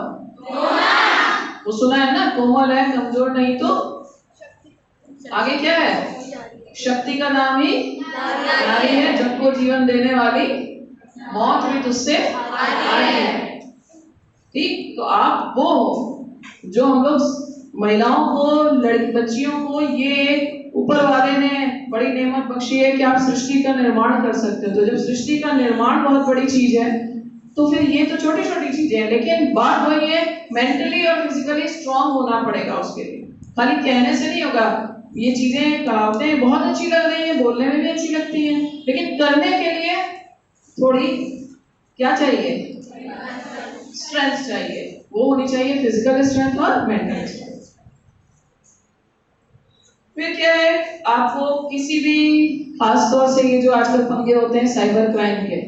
वो सुना है ना, कोमल है कमजोर नहीं तो आगे क्या है, शक्ति का नाम ही नारी है, जग को जीवन देने वाली, मौत भी तुझसे आनी है। ठीक, तो आप वो हो जो हम लोग महिलाओं को, लड़की बच्चियों को ये ऊपर वाले ने बड़ी नेमत बख्शी है कि आप सृष्टि का निर्माण कर सकते हो। तो जब सृष्टि का निर्माण बहुत बड़ी चीज है तो फिर ये तो छोटी छोटी चीजें हैं, लेकिन बात वही है मेंटली और फिजिकली स्ट्रांग होना पड़ेगा उसके लिए। खाली कहने से नहीं होगा। ये चीजें कहावतें बहुत अच्छी लग रही है, बोलने में भी अच्छी लगती हैं, लेकिन करने के लिए थोड़ी क्या चाहिए, स्ट्रेंथ चाहिए। वो होनी चाहिए फिजिकल स्ट्रेंथ और मेंटल स्ट्रेंथ। फिर क्या है, आपको किसी भी, खास तौर से ये जो आजकल पंगे होते हैं साइबर क्राइम के,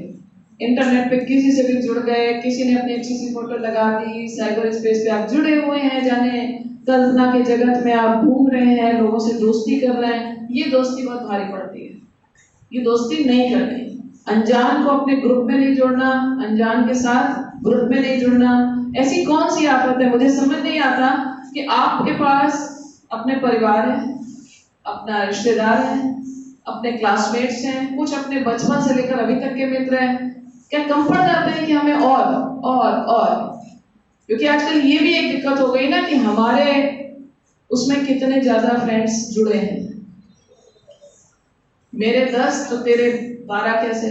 इंटरनेट पे किसी से भी जुड़ गए, किसी ने अपनी अच्छी सी फोटो लगा दी, साइबर स्पेस पे आप जुड़े हुए हैं, जाने कल्पना के जगत में आप घूम रहे हैं, लोगों से दोस्ती कर रहे हैं, ये दोस्ती बहुत भारी पड़ती है। ये दोस्ती नहीं करनी। अनजान को अपने ग्रुप में नहीं जोड़ना, अनजान के साथ ग्रुप में नहीं जुड़ना। ऐसी कौन सी आफत है, मुझे समझ नहीं आता कि आपके पास अपने परिवार है, अपना रिश्तेदार है, अपने क्लासमेट्स हैं, कुछ अपने बचपन से लेकर अभी तक के मित्र हैं, क्या कम पड़ जाते हैं कि हमें और क्योंकि आजकल ये भी एक दिक्कत हो गई ना कि हमारे उसमें कितने ज्यादा फ्रेंड्स जुड़े हैं। मेरे 10 तो तेरे 12 कैसे,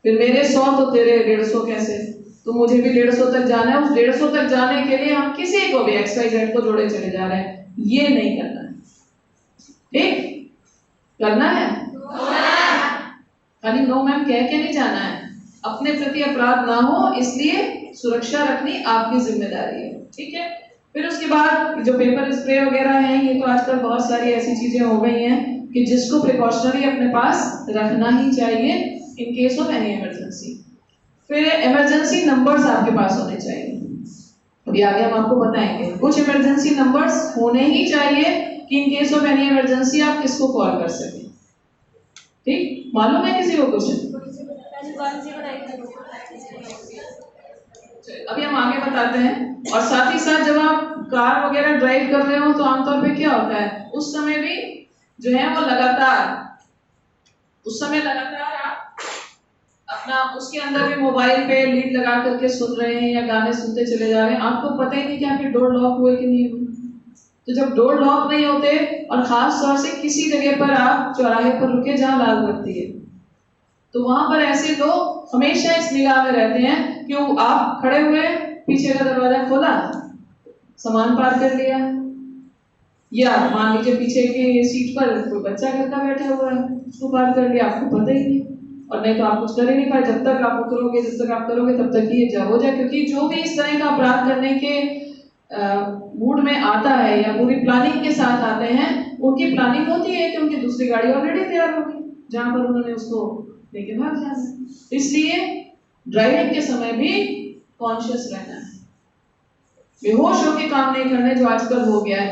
फिर मेरे 100 तो तेरे 150 कैसे, तो मुझे भी 150 तक जाना है। उस 150 तक जाने के लिए हम किसी को भी XYZ को जोड़े चले जा रहे हैं। ये नहीं करना है। ठीक, करना है खाली नो मैम कह के नहीं जाना है। अपने प्रति अपराध ना हो, इसलिए सुरक्षा रखनी आपकी जिम्मेदारी है। ठीक है। फिर उसके बाद जो पेपर स्प्रे वगैरह हैं, ये तो आजकल बहुत सारी ऐसी चीजें हो गई हैं कि जिसको प्रिकॉशनरी अपने पास रखना ही चाहिए in case of any emergency. फिर इमरजेंसी नंबर्स आपके पास होने चाहिए। अभी आगे हम आपको बताएंगे कुछ इमरजेंसी नंबर्स होने ही चाहिए कि in case of any emergency आप किसको कॉल कर सकें। ठीक, मालूम है किसी को क्वेश्चन? अभी हम आगे बताते हैं। और साथ ही साथ जब आप कार वगैरह ड्राइव कर रहे हो तो आमतौर पे क्या होता है, उस समय भी जो है वो उस समय लगातार आप अपना उसके अंदर भी मोबाइल पे लीड लगा करके सुन रहे हैं या गाने सुनते चले जा रहे हैं। आपको पता ही नहीं कि आपके डोर लॉक हुए कि नहीं हुए। तो जब डोर लॉक नहीं होते और खास तौर से किसी जगह पर आप चौराहे पर रुके जहाँ लाल बत्ती है, तो वहां पर ऐसे लोग हमेशा इस निगाह में रहते हैं कि आप खड़े हुए, पीछे का दरवाजा खोला, सामान पार कर लिया, या मान लीजिए पीछे की सीट पर कोई बच्चा घर का बैठा हुआ है, उसको पार कर लिया, आपको पता ही नहीं। और नहीं तो आप कुछ कर ही नहीं पाए। जब तक आप उतरोगे, जब तक आप करोगे, तब तक ये हो जाए। क्योंकि जो भी इस तरह का अपराध करने के मूड में आता है या पूरी प्लानिंग के साथ आते हैं, उनकी प्लानिंग होती है कि उनकी दूसरी गाड़ी ऑलरेडी तैयार होगी जहां पर उन्होंने उसको लेके भाग जाना। इसलिए ड्राइविंग के समय भी कॉन्शियस रहना है, बेहोश होकर काम नहीं करने, जो आजकल हो गया है।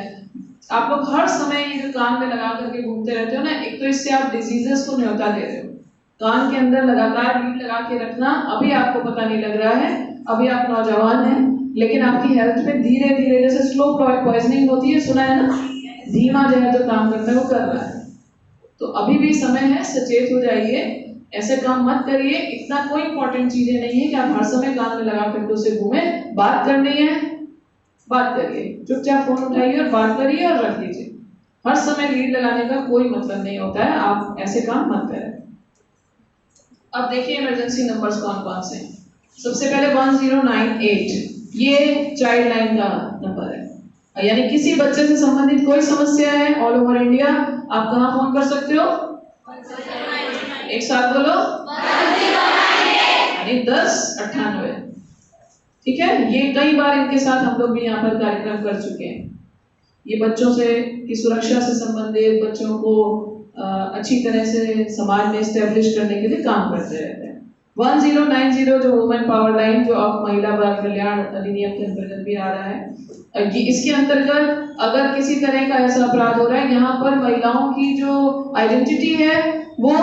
आप लोग हर समय ये जो कान में लगा करके घूमते रहते हो ना, एक तो इससे आप डिजीजेस को न्योता दे रहे हो। कान के अंदर लगातार लीड लगा के रखना, अभी आपको पता नहीं लग रहा है, अभी आप नौजवान हैं, लेकिन आपकी हेल्थ पे धीरे धीरे, जैसे स्लो पॉइजनिंग होती है, सुना है ना, धीमा जहर जो काम करता है वो कर रहा है। तो अभी भी समय है, सचेत हो जाइए, ऐसे काम मत करिए। इतना कोई इंपॉर्टेंट चीजें नहीं है कि आप हर समय कान में लगा करके उसे घूमे। बात करनी है, बात करिए, चुपचाप फोन उठाइए और बात करिए और रख दीजिए। हर समय लीड लगाने का कोई मतलब नहीं होता है, आप ऐसे काम मत करें। अब देखिए इमरजेंसी नंबर्स कौन कौन से हैं। सबसे पहले 1098, ये चाइल्ड लाइन का नंबर है, यानी किसी बच्चे से संबंधित कोई समस्या है ऑल ओवर इंडिया, आप कहाँ फोन कर सकते हो? एक साथ बोलो, 1098। ठीक है, ये कई बार इनके साथ हम लोग भी यहाँ पर कार्यक्रम कर चुके हैं। ये बच्चों से की सुरक्षा से संबंधित, बच्चों को अच्छी तरह से समाज में स्टैब्लिश करने के लिए काम करते रहते हैं। 1090 जो वुमेन पावर लाइन, जो अब महिला बाल कल्याण अधिनियम के अंतर्गत भी आ रहा है, इसके अंतर्गत अगर किसी तरह का ऐसा अपराध हो रहा है, यहाँ पर महिलाओं की जो आइडेंटिटी है वो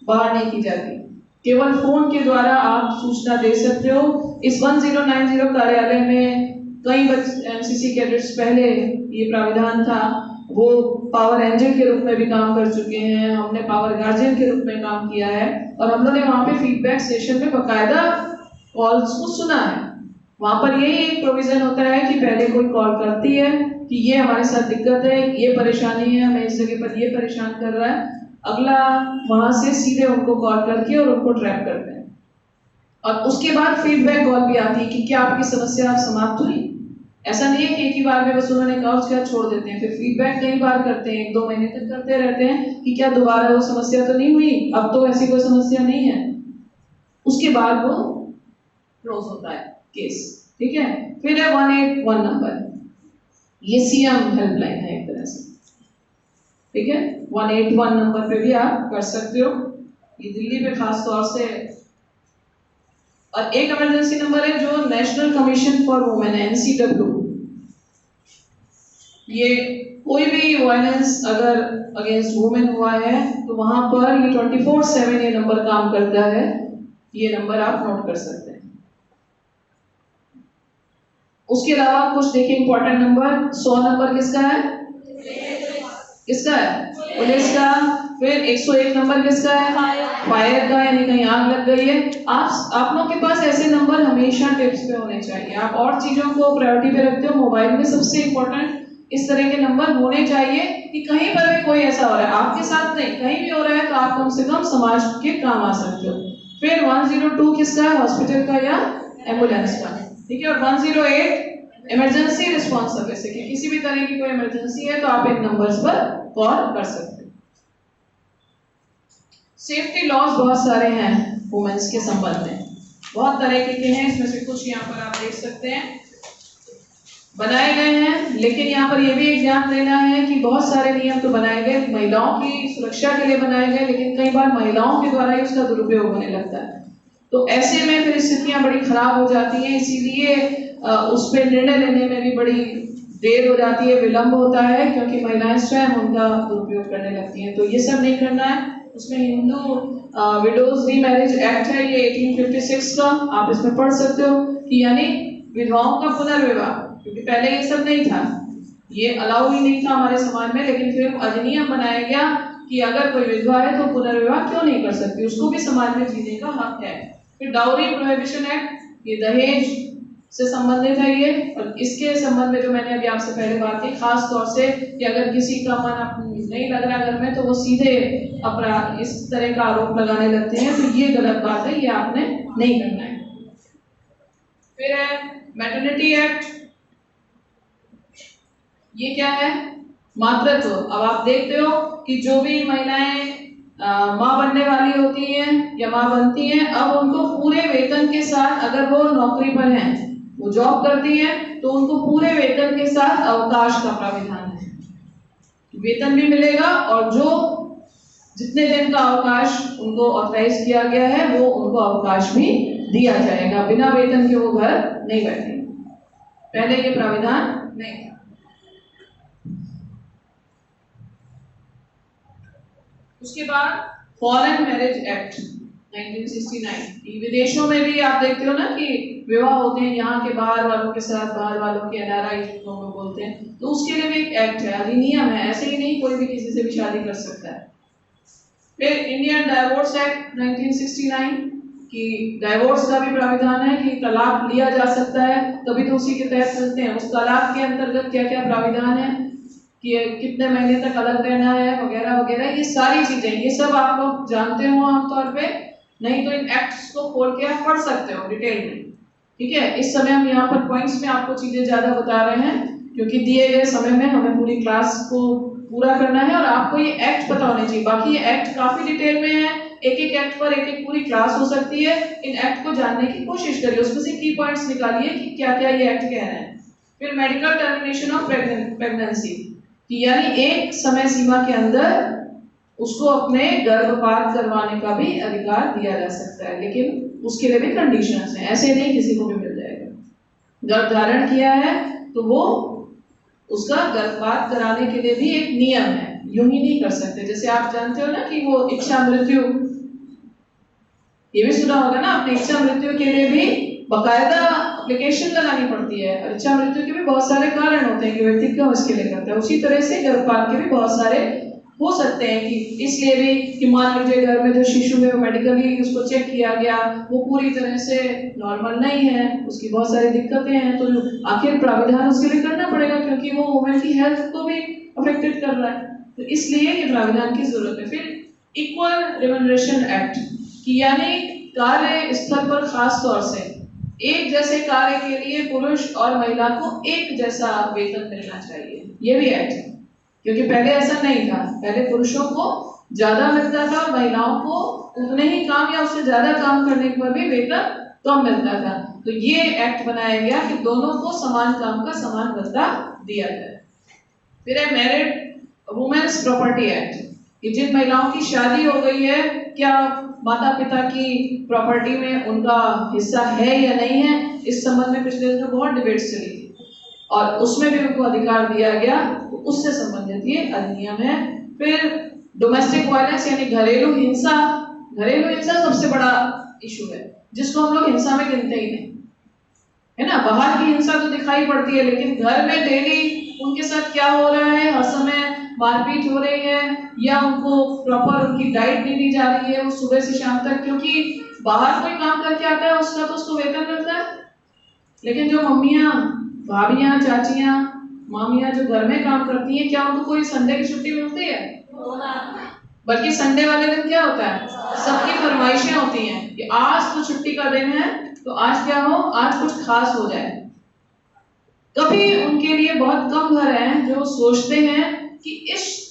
बाहर नहीं की जाती, केवल फोन के द्वारा आप सूचना दे सकते हो। इस 1090 कार्यालय में कई एनसीसी कैडेट्स, पहले ये प्राविधान था, वो पावर एंजल के रूप में भी काम कर चुके हैं, हमने पावर गार्जियन के रूप में काम किया है, और हम लोगों ने वहाँ पे फीडबैक सेशन में बकायदा कॉल्स को सुना है। वहाँ पर यही एक प्रोविजन होता है कि पहले कोई कॉल करती है कि ये हमारे साथ दिक्कत है, ये परेशानी है, हमें इस जगह पर ये परेशान कर रहा है, अगला वहाँ से सीधे उनको कॉल करके और उनको ट्रैप करते हैं, और उसके बाद फीडबैक कॉल भी आती है कि क्या आपकी समस्या समाप्त हुई। ऐसा नहीं है कि एक ही बार में बस उन्होंने कहा उसके बाद छोड़ देते हैं, फिर फीडबैक कई बार करते हैं, 1-2 महीने तक करते रहते हैं कि क्या दोबारा वो समस्या तो नहीं हुई, अब तो ऐसी कोई समस्या नहीं है। उसके बाद वो क्लोज होता है केस। ठीक है, फिर है 181 नंबर, ये सीएम हेल्पलाइन है एक तरह से। ठीक है, 181 नंबर पे भी आप कर सकते हो, ये दिल्ली पे खास तौर से। और एक इमरजेंसी नंबर है जो नेशनल कमीशन फॉर वुमेन है, NCW। ये कोई भी वायलेंस अगर अगेंस्ट वुमेन हुआ है तो वहां पर ये 24/7 ये नंबर काम करता है, ये नंबर आप नोट कर सकते हैं। उसके अलावा कुछ देखिए इंपॉर्टेंट नंबर, 100 नंबर किसका है? किसका है? पुलिस का। फिर 101 नंबर किसका है? फायर का, यानी कहीं आग लग गई है। आप लोग के पास ऐसे नंबर हमेशा टिप्स पे होने चाहिए। आप और चीजों को प्रायोरिटी पे रखते हो, मोबाइल में सबसे इंपॉर्टेंट इस तरह के नंबर होने चाहिए कि कहीं पर भी कोई ऐसा हो रहा है, आपके साथ नहीं, कहीं भी हो रहा है तो आप कम से कम समाज के काम आ सकते हो। फिर 102 किसका है? हॉस्पिटल का या एम्बुलेंस का। ठीक है, और 108 इमरजेंसी रिस्पॉन्स सर्विस है कि किसी भी तरह की कोई इमरजेंसी है तो आप इन नंबर्स पर कॉल कर सकते हैं। सेफ्टी लॉज बहुत सारे हैं वुमेन्स के संबंध में, बहुत तरह के हैं, इसमें से कुछ यहाँ पर आप देख सकते हैं बनाए गए हैं। लेकिन यहाँ पर यह भी एक ध्यान देना है कि बहुत सारे नियम तो बनाए गए महिलाओं की सुरक्षा के लिए बनाए गए, लेकिन कई बार महिलाओं के द्वारा ही उसका दुरुपयोग होने लगता है, तो ऐसे में फिर स्थितियां बड़ी खराब हो जाती हैं। इसीलिए उस पर निर्णय लेने में भी बड़ी देर हो जाती है, विलंब होता है, क्योंकि महिलाएं स्वयं उनका दुरुपयोग करने लगती हैं। तो ये सब नहीं करना है। उसमें हिंदू विडोज रीमैरिज एक्ट है, ये 1856 का, आप इसमें पढ़ सकते हो कि यानी विधवाओं का पुनर्विवाह, क्योंकि पहले ये सब नहीं था, ये अलाउ ही नहीं था हमारे समाज में, लेकिन फिर अधिनियम बनाया गया कि अगर कोई विधवा है तो पुनर्विवाह क्यों नहीं कर सकती, उसको भी समाज में जीने का हक है। फिर डाउरी प्रोहिबिशन एक्ट, ये दहेज से संबंधित है ये, और इसके संबंध में जो मैंने अभी आपसे पहले बात की, खास तौर से कि अगर किसी का मन नहीं लग रहा घर में तो वो सीधे अपराध इस तरह का आरोप लगाने लगते हैं, तो ये गलत बात है, ये आपने नहीं करना है। फिर है मैटरनिटी एक्ट, ये क्या है? मातृत्व। अब आप देखते हो कि जो भी महिलाएं माँ बनने वाली होती हैं या माँ बनती हैं, अब उनको पूरे वेतन के साथ, अगर वो नौकरी पर हैं, वो जॉब करती हैं, तो उनको पूरे वेतन के साथ अवकाश का प्राविधान है, वेतन भी मिलेगा और जो जितने दिन का अवकाश उनको ऑथराइज किया गया है वो उनको अवकाश भी दिया जाएगा, बिना वेतन के वो घर नहीं बैठेंगे। पहले ये प्राविधान नहीं था। उसके बाद फॉरेन मैरिज एक्ट 1969, विदेशों में भी आप देखते हो ना कि विवाह होते हैं यहाँ के बाहर वालों के साथ, बाहर वालों के NRI जिनको हम बोलते हैं, तो उसके लिए भी एक एक्ट है, अधिनियम है, ऐसे ही नहीं कोई भी किसी से भी शादी कर सकता है। फिर इंडियन डाइवोर्स एक्ट 1969 कि डाइवोर्स का भी प्राविधान है कि तलाक लिया जा सकता है, तभी तो उसी के तहत चलते हैं। उस तलाक के अंतर्गत क्या क्या प्राविधान है कि कितने महीने तक अलग रहना है वगैरह वगैरह, ये सारी चीजें, ये सब आप लोग जानते हो आमतौर पे, नहीं तो इन एक्ट्स को खोल के आप पढ़ सकते हो डिटेल में। ठीक है, इस समय हम यहाँ पर पॉइंट्स में आपको चीजें ज्यादा बता रहे हैं क्योंकि दिए गए समय में हमें पूरी क्लास को पूरा करना है और आपको ये एक्ट पता होने चाहिए। बाकी ये एक्ट काफी डिटेल में है, एक एक एक्ट पर एक एक पूरी क्लास हो सकती है। इन एक्ट को जानने की कोशिश करिए, उसमें से की पॉइंट्स निकालिए कि क्या क्या ये एक्ट कह रहे हैं। फिर मेडिकल टर्मिनेशन ऑफ प्रेगनेंसी, यानी एक समय सीमा के अंदर उसको अपने गर्भपात करवाने का भी अधिकार दिया जा सकता है, लेकिन उसके लिए भी कंडीशंस हैं, ऐसे नहीं किसी को भी मिल जाएगा। गर्भ धारण किया है तो वो उसका गर्भपात कराने के लिए भी एक नियम है, यूं ही नहीं कर सकते। जैसे आप जानते हो ना कि वो इच्छा मृत्यु, ये भी सुना होगा ना आपने, इच्छा मृत्यु के लिए भी बकायदा एप्लीकेशन लगानी पड़ती है। और इच्छा मृत्यु के भी बहुत सारे कारण होते हैं कि व्यक्ति क्यों इसके लिए करता है। उसी तरह से गर्भपात के भी बहुत सारे हो सकते हैं कि इसलिए भी कि मान लीजिए घर में जो शिशु है वो मेडिकली उसको चेक किया गया, वो पूरी तरह से नॉर्मल नहीं है, उसकी बहुत सारी दिक्कतें हैं, तो आखिर प्राविधान उसके लिए करना पड़ेगा क्योंकि वो वुमेन की हेल्थ को भी अफेक्टेड कर रहा है, तो इसलिए ये प्राविधान की जरूरत है। फिर इक्वल रिम्यूनरेशन एक्ट कि यानी कार्य स्थल पर खास तौर से एक जैसे कार्य के लिए पुरुष और महिला को एक जैसा वेतन मिलना चाहिए, ये भी एक्ट है। क्योंकि पहले ऐसा नहीं था, पहले पुरुषों को ज्यादा मिलता था और महिलाओं को उतने ही काम या उससे ज्यादा काम करने पर भी वेतन कम मिलता था। तो ये एक्ट बनाया गया कि दोनों को समान काम का समान बदला दिया जाए। फिर है मैरिड वुमेन्स प्रॉपर्टी एक्ट कि जिन महिलाओं की शादी हो गई है, क्या माता पिता की प्रॉपर्टी में उनका हिस्सा है या नहीं है, इस संबंध में पिछले दिनों बहुत डिबेट्स चली थी और उसमें भी उनको अधिकार दिया गया, तो उससे संबंधित ये अधिनियम है। फिर डोमेस्टिक वायलेंस यानी घरेलू हिंसा, घरेलू हिंसा सबसे बड़ा इशू है जिसको हम लोग हिंसा में गिनते ही नहीं है ना। बाहर की हिंसा तो दिखाई पड़ती है, लेकिन घर में डेली उनके साथ क्या हो रहा है, हर समय मारपीट हो रही है या उनको प्रॉपर उनकी डाइट नहीं दी जा रही है, वो सुबह से शाम तक, क्योंकि बाहर कोई काम करके आता है उसका तो उसको वेतन मिलता है, लेकिन जो मम्मियाँ, भाभियाँ, चाचियाँ, मामियाँ जो घर में काम करती हैं, क्या उनको कोई संडे की छुट्टी मिलती है? बल्कि संडे वाले दिन क्या होता है, सबकी फरमाइशें होती हैं कि आज तो छुट्टी का दिन है, तो आज क्या हो, आज कुछ खास हो जाए। कभी उनके लिए बहुत कम घर हैं जो सोचते हैं कि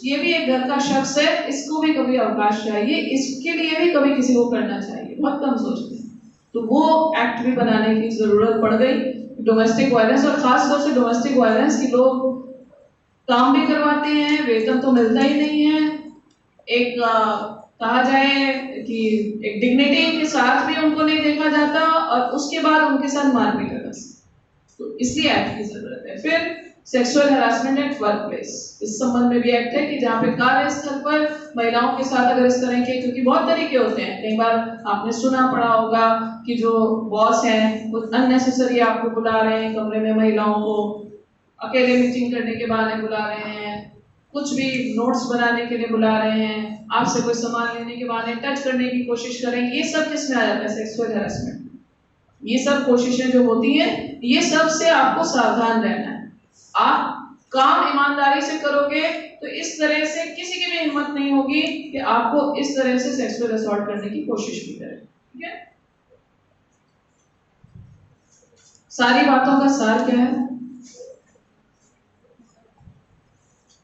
ये भी एक घर का शख्स है, इसको भी कभी अवकाश चाहिए, इसके लिए भी कभी किसी को करना चाहिए, बहुत कम सोचते हैं। तो वो एक्ट भी बनाने की जरूरत पड़ गई। डोमेस्टिक वायलेंस, और खास तौर से डोमेस्टिक वायलेंस की लोग काम भी करवाते हैं, वेतन तो मिलता ही नहीं है, एक कहा जाए कि एक डिग्निटी के साथ भी उनको नहीं देखा जाता और उसके बाद उनके साथ मारपीट होता है, तो इसलिए एक्ट की जरूरत है। फिर sexual harassment at work place, इस संबंध में भी एक्ट है कि जहाँ पे कार्यस्थल पर महिलाओं के साथ अगर इस तरह के, क्योंकि बहुत तरीके होते हैं, कई बार आपने सुना पड़ा होगा कि जो बॉस हैं वो अननेसेसरी आपको बुला रहे हैं कमरे में, महिलाओं को अकेले मीटिंग करने के बहाने बुला रहे हैं, कुछ भी नोट्स बनाने के लिए बुला रहे हैं, आपसे कोई सामान लेने के बहाने टच करने की कोशिश करें, ये सब किसमें आ जाता है, सेक्सुअल हैरेसमेंट। ये सब कोशिशें जो होती हैं, ये सब से आपको सावधान रहना है। आप काम ईमानदारी से करोगे तो इस तरह से किसी की भी हिम्मत नहीं होगी कि आपको इस तरह से सेक्सुअल असॉल्ट करने की कोशिश भी करे। ठीक है, सारी बातों का सार क्या है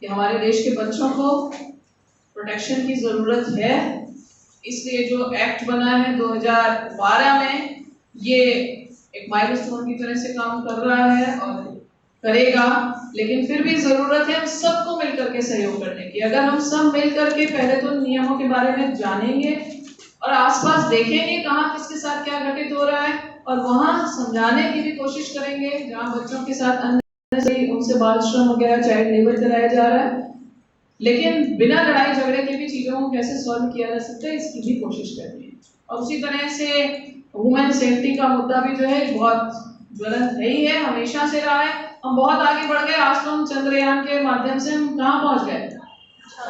कि हमारे देश के बच्चों को प्रोटेक्शन की जरूरत है, इसलिए जो एक्ट बना है 2012 में, ये एक माइलस्टोन की तरह से काम कर रहा है और करेगा, लेकिन फिर भी जरूरत है सबको मिलकर के सहयोग करने की। अगर हम सब मिलकर के पहले तो नियमों के बारे में जानेंगे और आसपास देखेंगे कहाँ किसके साथ क्या घटित हो रहा है और वहां समझाने की भी कोशिश करेंगे, जहाँ बच्चों के साथ उनसे बाल श्रम वगैरह, चाइल्ड लेबर कराया जा रहा है, लेकिन बिना लड़ाई झगड़े के भी चीजों को कैसे सॉल्व किया जा सकता है इसकी भी कोशिश करनी है। और उसी तरह से वुमेन सेफ्टी का मुद्दा भी जो है बहुत ज्वलंत है ही है, हमेशा से रहा है। हम बहुत आगे बढ़ गए, आज तो हम चंद्रयान के माध्यम से हम कहाँ पहुंच गए,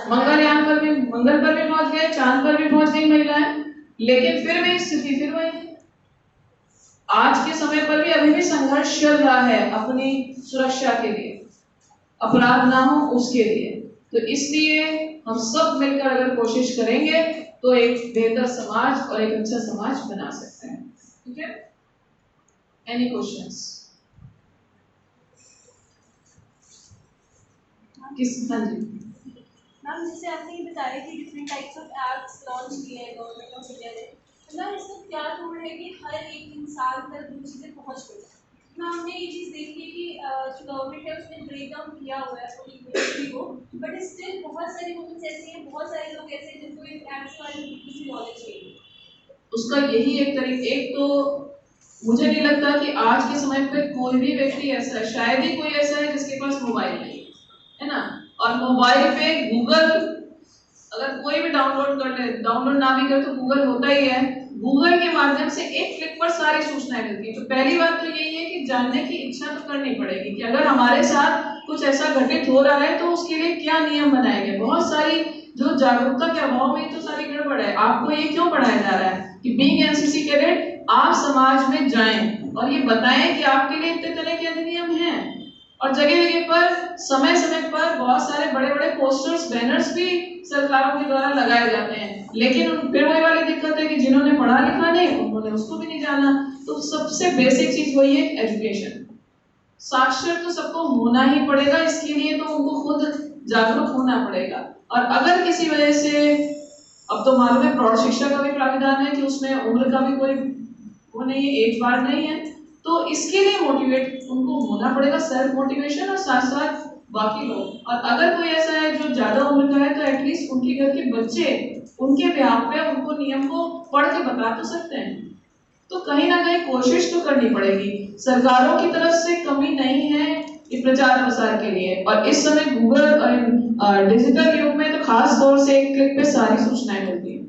मंगल पर भी पहुंच गए, चांद पर भी पहुंच गई महिलाएं, लेकिन फिर भी स्थिति फिर वही है। आज के समय पर भी अभी भी संघर्ष चल रहा है अपनी सुरक्षा के लिए, अपराध ना हो उसके लिए। तो इसलिए हम सब मिलकर अगर कोशिश करेंगे तो एक बेहतर समाज और एक अच्छा समाज बना सकते हैं। ठीक है, एनी क्वेश्चंस? हाँ जी मैम, जैसे आपने ये बताया कि different types of apps launch किए हैं गवर्नमेंट ऑफ इंडिया ने, तो मैम इसका क्या रोल है कि हर एक इंसान तक वो चीज़ें पहुँच गई? मैम हमने ये चीज़ देखी है कि जो गवर्नमेंट है उसने ब्रेक डाउन किया हुआ है पूरी इंडस्ट्री को, बट स्टिल बहुत सारे वुमेन्स ऐसे हैं, बहुत सारे लोग ऐसे हैं जिनको इन एप्स के बारे में बिल्कुल भी नॉलेज नहीं है। उसका यही एक तरीका, एक तो मुझे नहीं लगता कि आज के समय पे कोई भी व्यक्ति ऐसा है, शायद ही कोई ऐसा है जिसके पास मोबाइल नहीं है ना, और मोबाइल पे गूगल अगर कोई भी डाउनलोड कर ले, डाउनलोड ना भी करे तो गूगल होता ही है, गूगल के माध्यम माध्यम से एक क्लिक पर सारी सूचनाएं मिलती है। तो पहली बात तो यही है कि जानने की इच्छा तो करनी पड़ेगी कि अगर हमारे साथ कुछ ऐसा घटित हो रहा है तो उसके लिए क्या नियम बनाए गए। बहुत सारी जो जागरूकता के अभाव में तो सारी गड़बड़ है। आपको ये क्यों पढ़ाया जा रहा है कि बीइंग एनसीसी कैडेट आप समाज में जाएं और ये बताएं कि आपके लिए इतने तरह के अधिनियम हैं। और जगह जगह पर समय समय पर बहुत सारे बड़े बड़े पोस्टर्स बैनर्स भी सरकारों के द्वारा लगाए जाते हैं, लेकिन फिर वही वाली दिक्कत है कि जिन्होंने पढ़ा लिखा नहीं उन्होंने उसको भी नहीं जाना। तो सबसे बेसिक चीज वही है एजुकेशन। साक्षर तो सबको होना ही पड़ेगा, इसके लिए तो उनको खुद जागरूक होना पड़ेगा। और अगर किसी वजह से, अब तो मालूम है प्रौढ़ शिक्षा का भी प्राविधान है कि उसमें उम्र का भी कोई वो नहीं है, एज बार नहीं है, तो इसके लिए मोटिवेट उनको होना पड़ेगा, सेल्फ मोटिवेशन, और साथ साथ बाकी लोग। और अगर कोई ऐसा है जो ज्यादा उम्र का है तो एटलीस्ट उनके घर के बच्चे उनके बिहाफ पे उनको नियम को पढ़ के बता तो सकते हैं। तो कहीं ना कहीं कोशिश तो करनी पड़ेगी। सरकारों की तरफ से कमी नहीं है ये प्रचार प्रसार के लिए, और इस समय गूगल और डिजिटल युग में तो खास तौर से एक क्लिक पे सारी सूचनाएं मिलती हैं।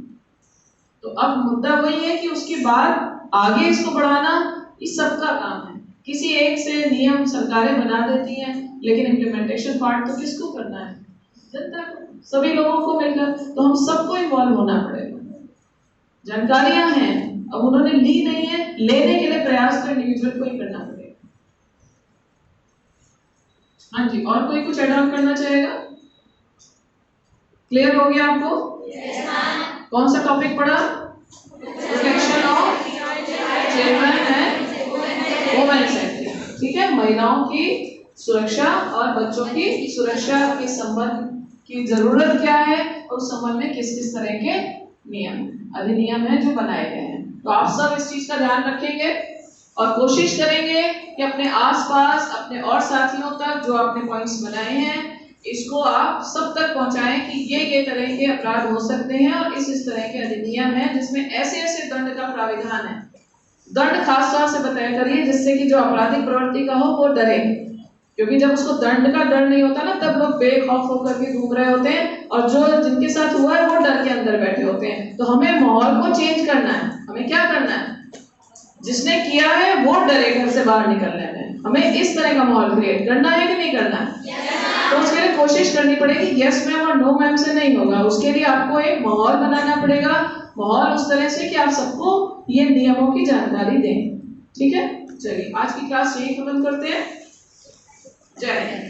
तो अब मुद्दा वही है कि उसके बाद आगे इसको बढ़ाना ये सबका काम है। किसी एक से नियम सरकारें बना देती हैं, लेकिन इम्प्लीमेंटेशन पार्ट तो किसको करना है? जनता को, सभी लोगों को मिलकर। तो हम सबको इन्वॉल्व होना पड़ेगा। जानकारियां हैं, अब उन्होंने ली नहीं है, लेने के लिए प्रयास तो इंडिविजुअल को ही करना पड़ेगा। हाँ जी, और कोई कुछ ऐड ऑन करना चाहेगा? क्लियर हो गया आपको? कौन सा टॉपिक पढ़ा? Protection of children and women safety. ठीक है, महिलाओं की सुरक्षा और बच्चों की सुरक्षा के संबंध की जरूरत क्या है और उस संबंध में किस किस तरह के नियम अधिनियम है जो बनाए गए हैं। तो आप सब इस चीज का ध्यान रखेंगे और कोशिश करेंगे कि अपने आसपास अपने और साथियों तक जो आपने पॉइंट्स बनाए हैं इसको आप सब तक पहुंचाएं कि ये तरह के अपराध हो सकते हैं और इस तरह के अधिनियम है जिसमें ऐसे ऐसे दंड का प्राविधान है। दंड खास तौर से बताया करिए जिससे कि जो आपराधिक प्रवृत्ति का हो वो डरे, क्योंकि जब उसको दंड का डर नहीं होता ना तब लोग बेखौफ होकर के घूम रहे होते हैं और जो जिनके साथ हुआ है वो डर के अंदर बैठे होते हैं। तो हमें माहौल को चेंज करना है। हमें क्या करना है? जिसने किया है वो डरे घर से बाहर निकलने में। हमें इस तरह का माहौल क्रिएट करना है कि नहीं करना है? तो उसके लिए कोशिश करनी पड़ेगी। यस मैम और नो मैम से नहीं होगा, उसके लिए आपको एक माहौल बनाना पड़ेगा। माहौल उस तरह से कि आप सबको ये नियमों की जानकारी दें। ठीक है, चलिए आज की क्लास यही खत्म करते हैं। जय हिंद।